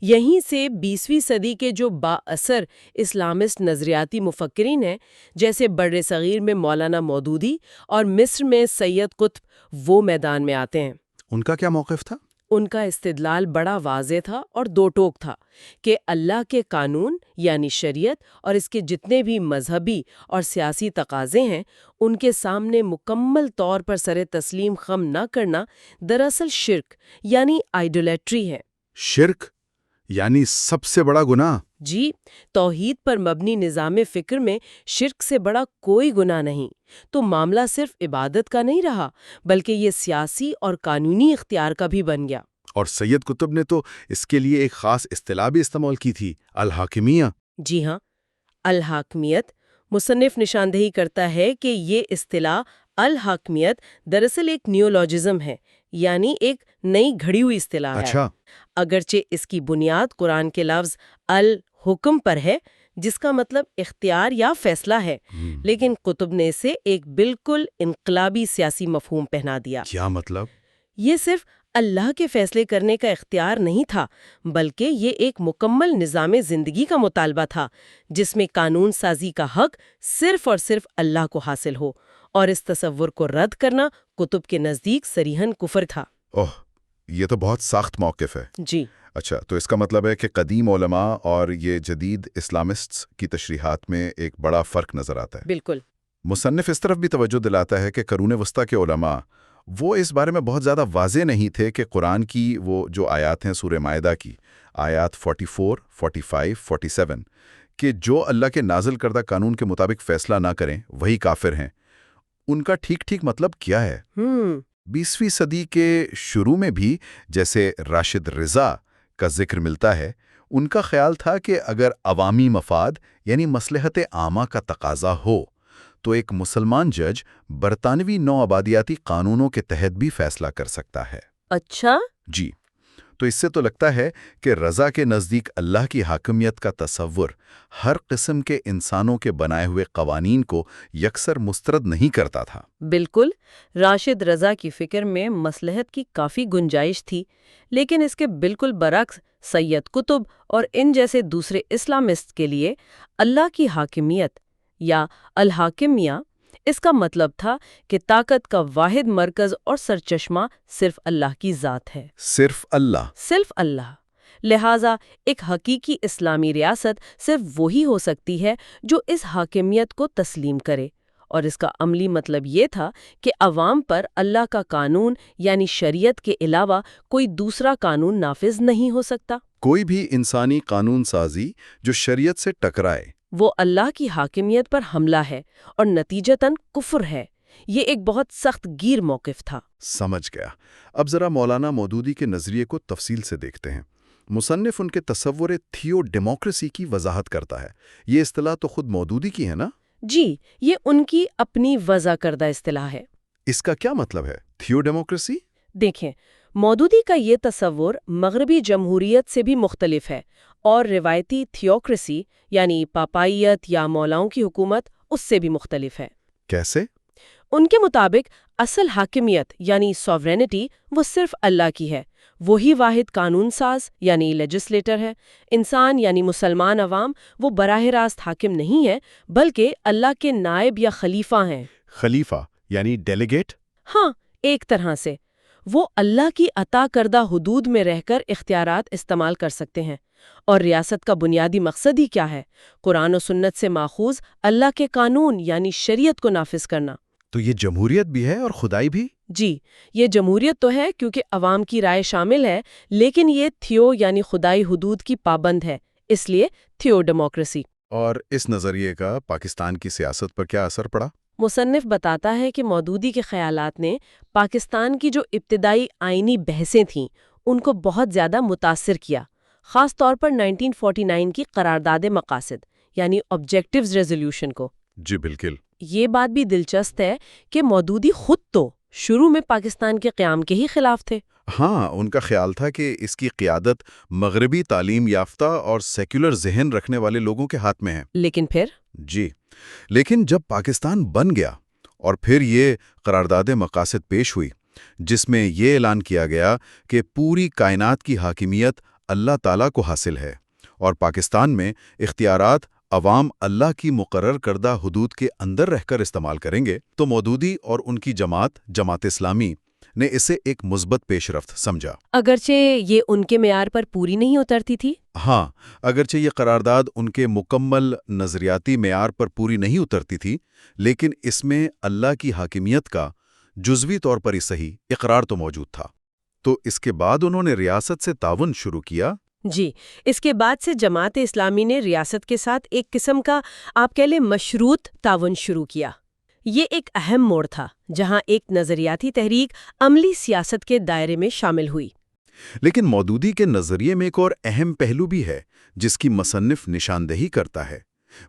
یہیں سے 20ویں صدی کے جو با اثر اسلامسٹ نظریاتی مفکرین ہیں، جیسے بر صغیر میں مولانا مودودی اور مصر میں سید قطب، وہ میدان میں آتے ہیں. ان کا کیا موقف تھا؟ ان کا استدلال بڑا واضح تھا اور دو ٹوک تھا کہ اللہ کے قانون یعنی شریعت اور اس کے جتنے بھی مذہبی اور سیاسی تقاضے ہیں ان کے سامنے مکمل طور پر سر تسلیم خم نہ کرنا دراصل شرک یعنی آئیڈولیٹری ہے. شرک یعنی سب سے بڑا گناہ؟ جی، توحید پر مبنی نظام فکر میں شرک سے بڑا کوئی گناہ نہیں. تو معاملہ صرف عبادت کا نہیں رہا بلکہ یہ سیاسی اور قانونی اختیار کا بھی بن گیا. اور سید قطب نے تو اس کے لیے ایک خاص اصطلاح بھی استعمال کی تھی، الحاکمیہ. جی ہاں، الحاکمیت. مصنف نشاندہی کرتا ہے کہ یہ اصطلاح الحاکمیت دراصل ایک نیولوجزم ہے، یعنی ایک نئی گھڑی ہوئی اصطلاح ہے. اچھا. اگرچہ اس کی بنیاد قرآن کے لفظ الحکم پر ہے جس کا مطلب اختیار یا فیصلہ ہے، لیکن قطب نے اسے ایک بالکل انقلابی سیاسی مفہوم پہنا دیا. کیا مطلب؟ یہ صرف اللہ کے فیصلے کرنے کا اختیار نہیں تھا بلکہ یہ ایک مکمل نظام زندگی کا مطالبہ تھا جس میں قانون سازی کا حق صرف اور صرف اللہ کو حاصل ہو، اور اس تصور کو رد کرنا قطب کے نزدیک صریحاً کفر تھا. اوہ، یہ تو بہت سخت موقف ہے. جی. اچھا، تو اس کا مطلب ہے کہ قدیم علماء اور یہ جدید اسلامسٹس کی تشریحات میں ایک بڑا فرق نظر آتا ہے. بالکل. مصنف اس طرف بھی توجہ دلاتا ہے کہ قرون وسطیٰ کے علماء وہ اس بارے میں بہت زیادہ واضح نہیں تھے کہ قرآن کی وہ جو آیات ہیں سورہ مائدہ کی آیات 44، 45، 47 کہ جو اللہ کے نازل کردہ قانون کے مطابق فیصلہ نہ کریں وہی کافر ہیں، ان کا ٹھیک ٹھیک مطلب کیا ہے؟ 20ویں صدی کے شروع میں بھی جیسے راشد رضا کا ذکر ملتا ہے، ان کا خیال تھا کہ اگر عوامی مفاد یعنی مصلحت عامہ کا تقاضا ہو تو ایک مسلمان جج برطانوی نوآبادیاتی قانونوں کے تحت بھی فیصلہ کر سکتا ہے. اچھا. جی، تو اس سے تو لگتا ہے کہ رضا کے نزدیک اللہ کی حاکمیت کا تصور ہر قسم کے انسانوں کے بنائے ہوئے قوانین کو یکسر مسترد نہیں کرتا تھا. بالکل. راشد رضا کی فکر میں مصلحت کی کافی گنجائش تھی، لیکن اس کے بالکل برعکس سید قطب اور ان جیسے دوسرے اسلامسٹ کے لیے اللہ کی حاکمیت یا الحاکمیہ اس کا مطلب تھا کہ طاقت کا واحد مرکز اور سرچشمہ صرف اللہ کی ذات ہے. صرف اللہ. صرف اللہ. لہٰذا ایک حقیقی اسلامی ریاست صرف وہی ہو سکتی ہے جو اس حاکمیت کو تسلیم کرے، اور اس کا عملی مطلب یہ تھا کہ عوام پر اللہ کا قانون یعنی شریعت کے علاوہ کوئی دوسرا قانون نافذ نہیں ہو سکتا. کوئی بھی انسانی قانون سازی جو شریعت سے ٹکرائے وہ اللہ کی حاکمیت پر حملہ ہے اور نتیجتاً کفر ہے. یہ ایک بہت سخت گیر موقف تھا. سمجھ گیا. اب ذرا مولانا مودودی کے نظریے کو تفصیل سے دیکھتے ہیں. مصنف ان کے تصور تھیو ڈیموکریسی کی وضاحت کرتا ہے. یہ اصطلاح تو خود مودودی کی ہے نا؟ جی، یہ ان کی اپنی وضع کردہ اصطلاح ہے. اس کا کیا مطلب ہے تھیو ڈیموکریسی؟ دیکھیں، مودودی کا یہ تصور مغربی جمہوریت سے بھی مختلف ہے اور روایتی تھیوکریسی یعنی پاپائیت یا مولاؤں کی حکومت اس سے بھی مختلف ہے. کیسے؟ ان کے مطابق اصل حاکمیت یعنی سوورینٹی وہ صرف اللہ کی ہے. وہی واحد قانون ساز یعنی لیجسلیٹر ہے۔ انسان یعنی مسلمان عوام وہ براہ راست حاکم نہیں ہے بلکہ اللہ کے نائب یا خلیفہ ہیں۔ خلیفہ یعنی ڈیلیگیٹ؟ ہاں، ایک طرح سے وہ اللہ کی عطا کردہ حدود میں رہ کر اختیارات استعمال کر سکتے ہیں۔ اور ریاست کا بنیادی مقصد ہی کیا ہے؟ قرآن و سنت سے ماخوذ اللہ کے قانون یعنی شریعت کو نافذ کرنا۔ تو یہ جمہوریت بھی ہے اور خدائی بھی؟ جی، یہ جمہوریت تو ہے کیونکہ عوام کی رائے شامل ہے، لیکن یہ تھیو یعنی خدائی حدود کی پابند ہے، اس لیے تھیو ڈیموکریسی۔ اور اس نظریے کا پاکستان کی سیاست پر کیا اثر پڑا؟ مصنف بتاتا ہے کہ مودودی کے خیالات نے پاکستان کی جو ابتدائی آئینی بحثیں تھیں ان کو بہت زیادہ متاثر کیا، خاص طور پر 1949 کی قرارداد مقاصد یعنی آبجیکٹیوز ریزولوشن کو۔ جی بالکل۔ یہ بات بھی دلچسپ ہے کہ مودودی خود تو شروع میں پاکستان کے قیام کے ہی خلاف تھے۔ ہاں، ان کا خیال تھا کہ اس کی قیادت مغربی تعلیم یافتہ اور سیکولر ذہن رکھنے والے لوگوں کے ہاتھ میں ہے۔ لیکن جب پاکستان بن گیا اور پھر یہ قرارداد مقاصد پیش ہوئی جس میں یہ اعلان کیا گیا کہ پوری کائنات کی حاکمیت اللہ تعالیٰ کو حاصل ہے اور پاکستان میں اختیارات عوام اللہ کی مقرر کردہ حدود کے اندر رہ کر استعمال کریں گے، تو مودودی اور ان کی جماعت اسلامی نے اسے ایک مثبت پیش رفت سمجھا۔ اگرچہ یہ ان کے معیار پر پوری نہیں اترتی تھی۔ ہاں، اگرچہ یہ قرارداد ان کے مکمل نظریاتی معیار پر پوری نہیں اترتی تھی، لیکن اس میں اللہ کی حاکمیت کا جزوی طور پر ہی صحیح اقرار تو موجود تھا۔ تو اس کے بعد انہوں نے ریاست سے تعاون شروع کیا۔ جی، اس کے بعد سے جماعت اسلامی نے ریاست کے ساتھ ایک قسم کا آپ کہہ لیں مشروط تعاون شروع کیا۔ یہ ایک اہم موڑ تھا جہاں ایک نظریاتی تحریک عملی سیاست کے دائرے میں شامل ہوئی۔ لیکن مودودی کے نظریے میں ایک اور اہم پہلو بھی ہے جس کی مصنف نشاندہی کرتا ہے،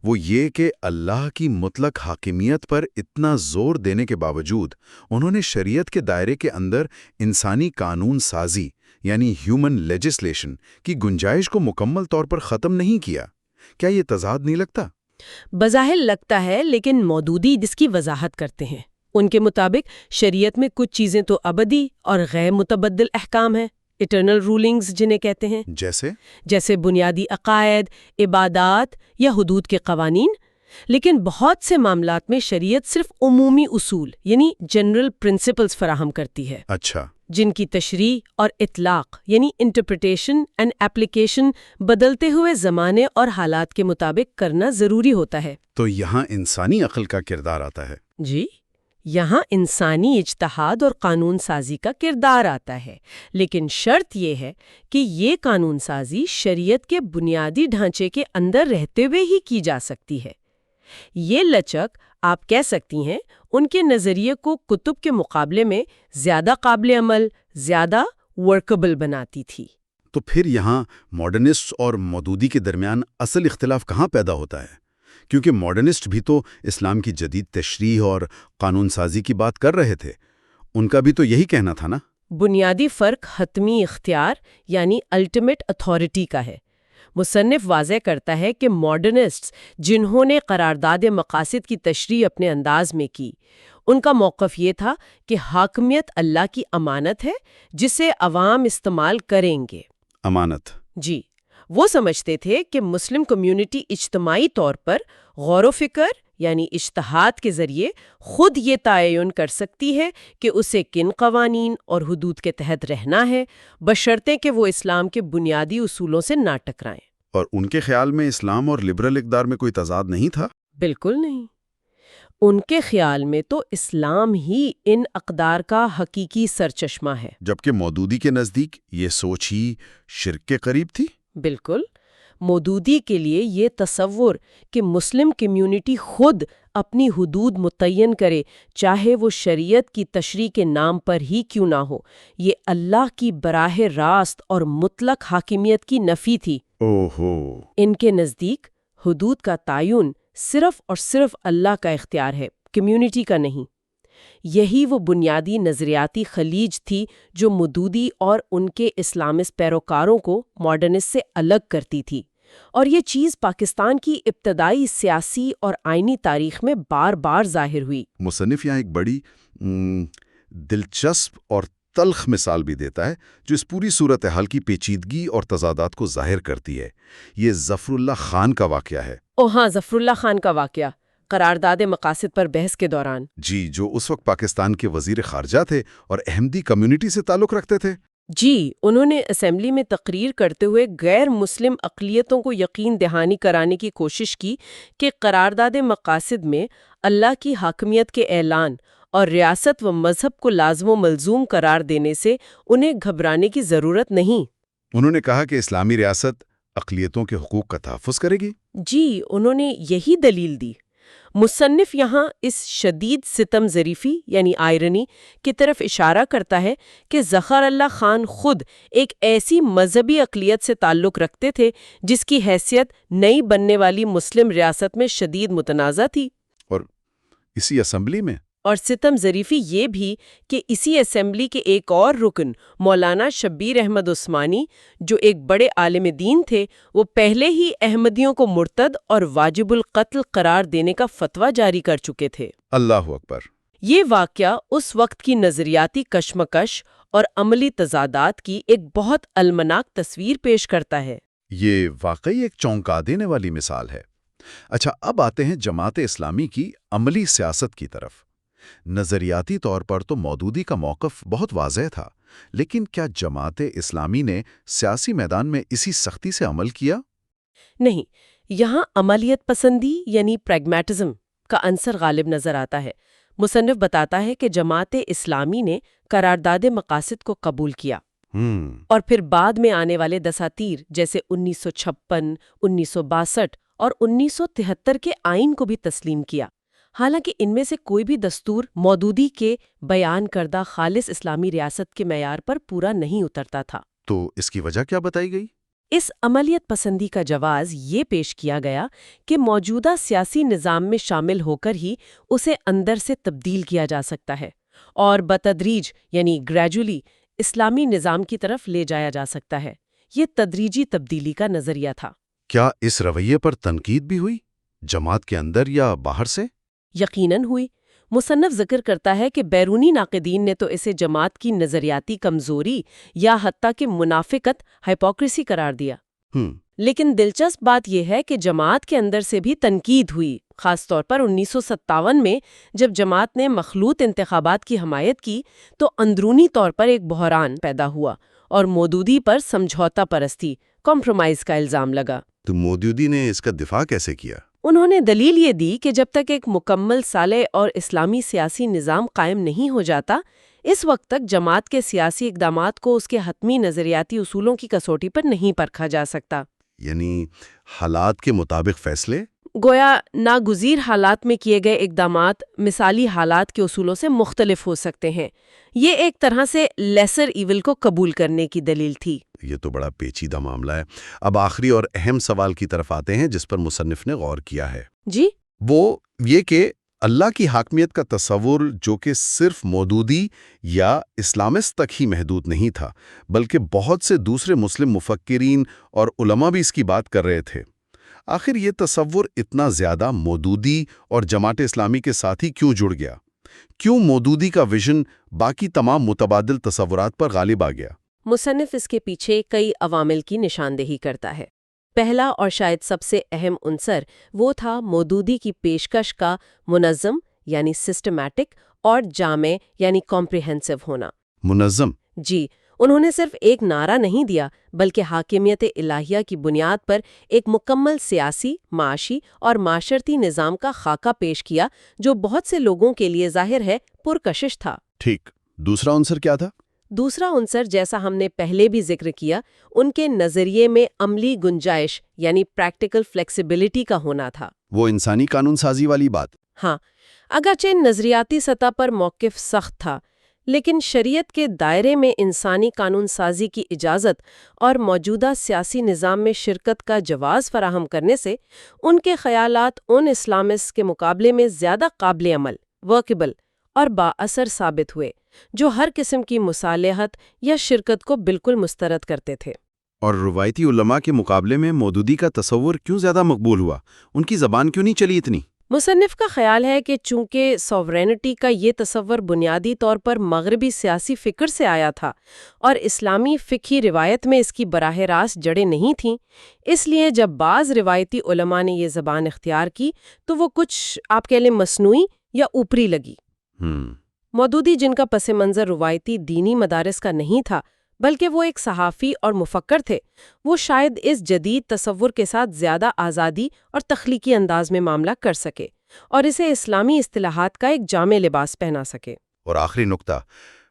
وہ یہ کہ اللہ کی مطلق حاکمیت پر اتنا زور دینے کے باوجود انہوں نے شریعت کے دائرے کے اندر انسانی قانون سازی یعنی ہیومن لیجسلیشن کی گنجائش کو مکمل طور پر ختم نہیں کیا۔ کیا یہ تضاد نہیں لگتا؟ بظاہر لگتا ہے، لیکن مودودی جس کی وضاحت کرتے ہیں ان کے مطابق شریعت میں کچھ چیزیں تو ابدی اور غیر متبدل احکام ہیں، اٹرنل رولنگز جنہیں کہتے ہیں، جیسے بنیادی عقائد، عبادات یا حدود کے قوانین۔ لیکن بہت سے معاملات میں شریعت صرف عمومی اصول یعنی جنرل پرنسپلز فراہم کرتی ہے، اچھا، جن کی تشریح اور اطلاق یعنی انٹرپریٹیشن اینڈ اپلیکیشن بدلتے ہوئے زمانے اور حالات کے مطابق کرنا ضروری ہوتا ہے۔ تو یہاں انسانی عقل کا کردار آتا ہے۔ جی، یہاں انسانی اجتہاد اور قانون سازی کا کردار آتا ہے، لیکن شرط یہ ہے کہ یہ قانون سازی شریعت کے بنیادی ڈھانچے کے اندر رہتے ہوئے ہی کی جا سکتی ہے۔ یہ لچک آپ کہہ سکتی ہیں ان کے نظریے کو کتب کے مقابلے میں زیادہ قابل عمل، زیادہ ورکبل بناتی تھی۔ تو پھر یہاں ماڈرنسٹ اور مودودی کے درمیان اصل اختلاف کہاں پیدا ہوتا ہے؟ کیونکہ ماڈرنسٹ بھی تو اسلام کی جدید تشریح اور قانون سازی کی بات کر رہے تھے، ان کا بھی تو یہی کہنا تھا نا؟ بنیادی فرق حتمی اختیار یعنی الٹیمیٹ اتھارٹی کا ہے۔ مصنف واضح کرتا ہے کہ ماڈرنسٹس جنہوں نے قرارداد مقاصد کی تشریح اپنے انداز میں کی، ان کا موقف یہ تھا کہ حاکمیت اللہ کی امانت ہے جسے عوام استعمال کریں گے۔ امانت؟ جی، وہ سمجھتے تھے کہ مسلم کمیونٹی اجتماعی طور پر غور و فکر یعنی اجتہاد کے ذریعے خود یہ تعین کر سکتی ہے کہ اسے کن قوانین اور حدود کے تحت رہنا ہے، بشرطے کہ وہ اسلام کے بنیادی اصولوں سے نہ ٹکرائیں۔ اور ان کے خیال میں اسلام اور لبرل اقدار میں کوئی تضاد نہیں تھا؟ بالکل نہیں۔ ان کے خیال میں تو اسلام ہی ان اقدار کا حقیقی سرچشمہ ہے، جبکہ مودودی کے نزدیک یہ سوچ ہی شرک کے قریب تھی۔ بالکل، مودودی کے لیے یہ تصور کہ مسلم کمیونٹی خود اپنی حدود متعین کرے، چاہے وہ شریعت کی تشریح کے نام پر ہی کیوں نہ ہو، یہ اللہ کی براہ راست اور مطلق حاکمیت کی نفی تھی۔ اوہو۔ ان کے نزدیک حدود کا تعین صرف اور صرف اللہ کا اختیار ہے، کمیونٹی کا نہیں۔ یہی وہ بنیادی نظریاتی خلیج تھی جو مودودی اور ان کے اسلامسٹ پیروکاروں کو ماڈرنسٹ سے الگ کرتی تھی، اور یہ چیز پاکستان کی ابتدائی سیاسی اور آئینی تاریخ میں بار بار ظاہر ہوئی۔ مصنف یہاں ایک بڑی دلچسپ اور تلخ مثال بھی دیتا ہے جو اس پوری صورتحال کی پیچیدگی اور تضادات کو ظاہر کرتی ہے۔ یہ ظفر اللہ خان کا واقعہ ہے۔ ہاں، ظفر اللہ خان کا واقعہ قرارداد مقاصد پر بحث کے دوران۔ جی، جو اس وقت پاکستان کے وزیر خارجہ تھے اور احمدی کمیونٹی سے تعلق رکھتے تھے۔ جی، انہوں نے اسمبلی میں تقریر کرتے ہوئے غیر مسلم اقلیتوں کو یقین دہانی کرانے کی کوشش کی کہ قرارداد مقاصد میں اللہ کی حاکمیت کے اعلان اور ریاست و مذہب کو لازم و ملزوم قرار دینے سے انہیں گھبرانے کی ضرورت نہیں۔ انہوں نے کہا کہ اسلامی ریاست اقلیتوں کے حقوق کا تحفظ کرے گی۔ جی، انہوں نے یہی دلیل دی۔ مصنف یہاں اس شدید ستم ظریفی یعنی آئرنی کی طرف اشارہ کرتا ہے کہ ظفر اللہ خان خود ایک ایسی مذہبی اقلیت سے تعلق رکھتے تھے جس کی حیثیت نئی بننے والی مسلم ریاست میں شدید متنازع تھی، اور اسی اسمبلی میں اور ستم ظریفی یہ بھی کہ اسی اسمبلی کے ایک اور رکن مولانا شبیر احمد عثمانی جو ایک بڑے عالم دین تھے، وہ پہلے ہی احمدیوں کو مرتد اور واجب القتل قرار دینے کا فتویٰ جاری کر چکے تھے۔ اللہ اکبر۔ یہ واقعہ اس وقت کی نظریاتی کشمکش اور عملی تضادات کی ایک بہت المناک تصویر پیش کرتا ہے۔ یہ واقعی ایک چونکا دینے والی مثال ہے۔ اچھا، اب آتے ہیں جماعت اسلامی کی عملی سیاست کی طرف۔ نظریاتی طور پر تو مودودی کا موقف بہت واضح تھا، لیکن کیا جماعت اسلامی نے سیاسی میدان میں اسی سختی سے عمل کیا؟ نہیں، یہاں عملیت پسندی یعنی پریگمیٹزم کا عنصر غالب نظر آتا ہے۔ مصنف بتاتا ہے کہ جماعت اسلامی نے قرارداد مقاصد کو قبول کیا اور پھر بعد میں آنے والے دساتیر جیسے 1956، 1962 اور 1973 کے آئین کو بھی تسلیم کیا، حالانکہ ان میں سے کوئی بھی دستور مودودی کے بیان کردہ خالص اسلامی ریاست کے معیار پر پورا نہیں اترتا تھا۔ تو اس کی وجہ کیا بتائی گئی؟ اس عملیت پسندی کا جواز یہ پیش کیا گیا کہ موجودہ سیاسی نظام میں شامل ہو کر ہی اسے اندر سے تبدیل کیا جا سکتا ہے اور بتدریج یعنی گریجولی اسلامی نظام کی طرف لے جایا جا سکتا ہے۔ یہ تدریجی تبدیلی کا نظریہ تھا۔ کیا اس رویے پر تنقید بھی ہوئی، جماعت کے اندر یا باہر سے؟ یقیناً ہوئی۔ مصنف ذکر کرتا ہے کہ بیرونی ناقدین نے تو اسے جماعت کی نظریاتی کمزوری یا حتیٰ کہ منافقت، ہائپوکریسی قرار دیا۔ لیکن دلچسپ بات یہ ہے کہ جماعت کے اندر سے بھی تنقید ہوئی، خاص طور پر 1957 میں جب جماعت نے مخلوط انتخابات کی حمایت کی تو اندرونی طور پر ایک بحران پیدا ہوا اور مودودی پر سمجھوتا پرستی، کمپرومائز کا الزام لگا۔ تو مودودی نے اس کا دفاع کیسے کیا؟ انہوں نے دلیل یہ دی کہ جب تک ایک مکمل صالح اور اسلامی سیاسی نظام قائم نہیں ہو جاتا، اس وقت تک جماعت کے سیاسی اقدامات کو اس کے حتمی نظریاتی اصولوں کی کسوٹی پر نہیں پرکھا جا سکتا۔ یعنی حالات کے مطابق فیصلے؟ گویا ناگزیر حالات میں کیے گئے اقدامات مثالی حالات کے اصولوں سے مختلف ہو سکتے ہیں۔ یہ ایک طرح سے لیسر ایول کو قبول کرنے کی دلیل تھی۔ یہ تو بڑا پیچیدہ معاملہ ہے۔ اب آخری اور اہم سوال کی طرف آتے ہیں جس پر مصنف نے غور کیا ہے۔ جی؟ وہ یہ کہ اللہ کی حاکمیت کا تصور جو کہ صرف مودودی یا اسلامسٹ تک ہی محدود نہیں تھا، بلکہ بہت سے دوسرے مسلم مفکرین اور علماء بھی اس کی بات کر رہے تھے۔ آخر یہ تصور اتنا زیادہ مودودی اور جماعت اسلامی کے ساتھ ہی کیوں جڑ گیا؟ کیوں مودودی کا ویژن باقی تمام متبادل تصورات پر غالب آ گیا؟ مصنف اس کے پیچھے کئی عوامل کی نشاندہی کرتا ہے۔ پہلا اور شاید سب سے اہم عنصر وہ تھا مودودی کی پیشکش کا منظم یعنی سسٹمیٹک اور جامع یعنی کمپریہنسو ہونا۔ منظم؟ جی، انہوں نے صرف ایک نعرہ نہیں دیا بلکہ حاکمیت الہیہ کی بنیاد پر ایک مکمل سیاسی، معاشی اور معاشرتی نظام کا خاکہ پیش کیا جو بہت سے لوگوں کے لیے ظاہر ہے پرکشش تھا۔ ٹھیک، دوسرا عنصر کیا تھا؟ دوسرا عنصر جیسا ہم نے پہلے بھی ذکر کیا، ان کے نظریے میں عملی گنجائش یعنی پریکٹیکل فلیکسیبلٹی کا ہونا تھا۔ وہ انسانی قانون سازی والی بات؟ ہاں، اگرچہ نظریاتی سطح پر موقف سخت تھا، لیکن شریعت کے دائرے میں انسانی قانون سازی کی اجازت اور موجودہ سیاسی نظام میں شرکت کا جواز فراہم کرنے سے ان کے خیالات ان اسلامسٹ کے مقابلے میں زیادہ قابل عمل، ورکیبل اور با اثر ثابت ہوئے جو ہر قسم کی مصالحت یا شرکت کو بالکل مسترد کرتے تھے۔ اور روایتی علماء کے مقابلے میں مودودی کا تصور کیوں زیادہ مقبول ہوا؟ ان کی زبان کیوں نہیں چلی اتنی؟ مصنف کا خیال ہے کہ چونکہ سوورینٹی کا یہ تصور بنیادی طور پر مغربی سیاسی فکر سے آیا تھا اور اسلامی فقہی روایت میں اس کی براہ راست جڑیں نہیں تھیں، اس لیے جب بعض روایتی علماء نے یہ زبان اختیار کی تو وہ کچھ آپ کہہ لیں مصنوعی یا اوپری لگی۔ مودودی، جن کا پس منظر روایتی دینی مدارس کا نہیں تھا بلکہ وہ ایک صحافی اور مفکر تھے، وہ شاید اس جدید تصور کے ساتھ زیادہ آزادی اور تخلیقی انداز میں معاملہ کر سکے اور اسے اسلامی اصطلاحات کا ایک جامع لباس پہنا سکے۔ اور آخری نقطہ،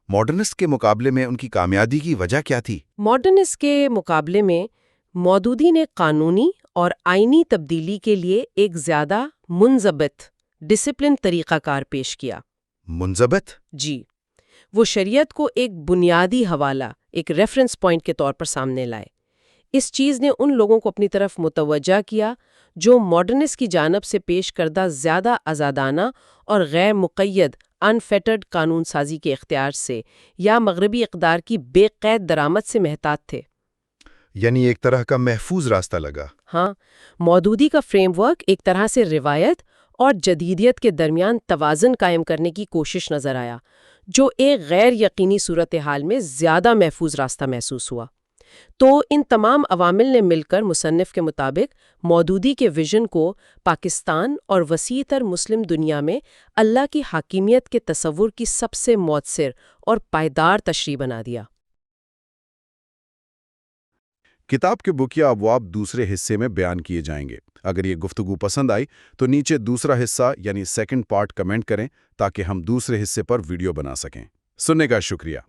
ماڈرنسٹ کے مقابلے میں ان کی کامیابی کی وجہ کیا تھی؟ ماڈرنسٹ کے مقابلے میں مودودی نے قانونی اور آئینی تبدیلی کے لیے ایک زیادہ منضبط، ڈسپلن طریقہ کار پیش کیا۔ منضبط؟ جی، وہ شریعت کو ایک بنیادی حوالہ، ایک ریفرنس پوائنٹ کے طور پر سامنے لائے۔ اس چیز نے ان لوگوں کو اپنی طرف متوجہ کیا جو ماڈرنسٹ کی جانب سے پیش کردہ زیادہ آزادانہ اور غیر مقید انفیٹرڈ قانون سازی کے اختیار سے یا مغربی اقدار کی بے قید درآمد سے محتاط تھے۔ یعنی ایک طرح کا محفوظ راستہ لگا۔ ہاں، مودودی کا فریم ورک ایک طرح سے روایت اور جدیدیت کے درمیان توازن قائم کرنے کی کوشش نظر آیا، جو ایک غیر یقینی صورتحال میں زیادہ محفوظ راستہ محسوس ہوا۔ تو ان تمام عوامل نے مل کر مصنف کے مطابق مودودی کے ویژن کو پاکستان اور وسیع تر مسلم دنیا میں اللہ کی حاکمیت کے تصور کی سب سے مؤثر اور پائیدار تشریح بنا دیا۔ کتاب کے بقیہ ابواب دوسرے حصے میں بیان کیے جائیں گے۔ اگر یہ گفتگو پسند آئی تو نیچے دوسرا حصہ یعنی سیکنڈ پارٹ کمنٹ کریں تاکہ ہم دوسرے حصے پر ویڈیو بنا سکیں۔ سننے کا شکریہ۔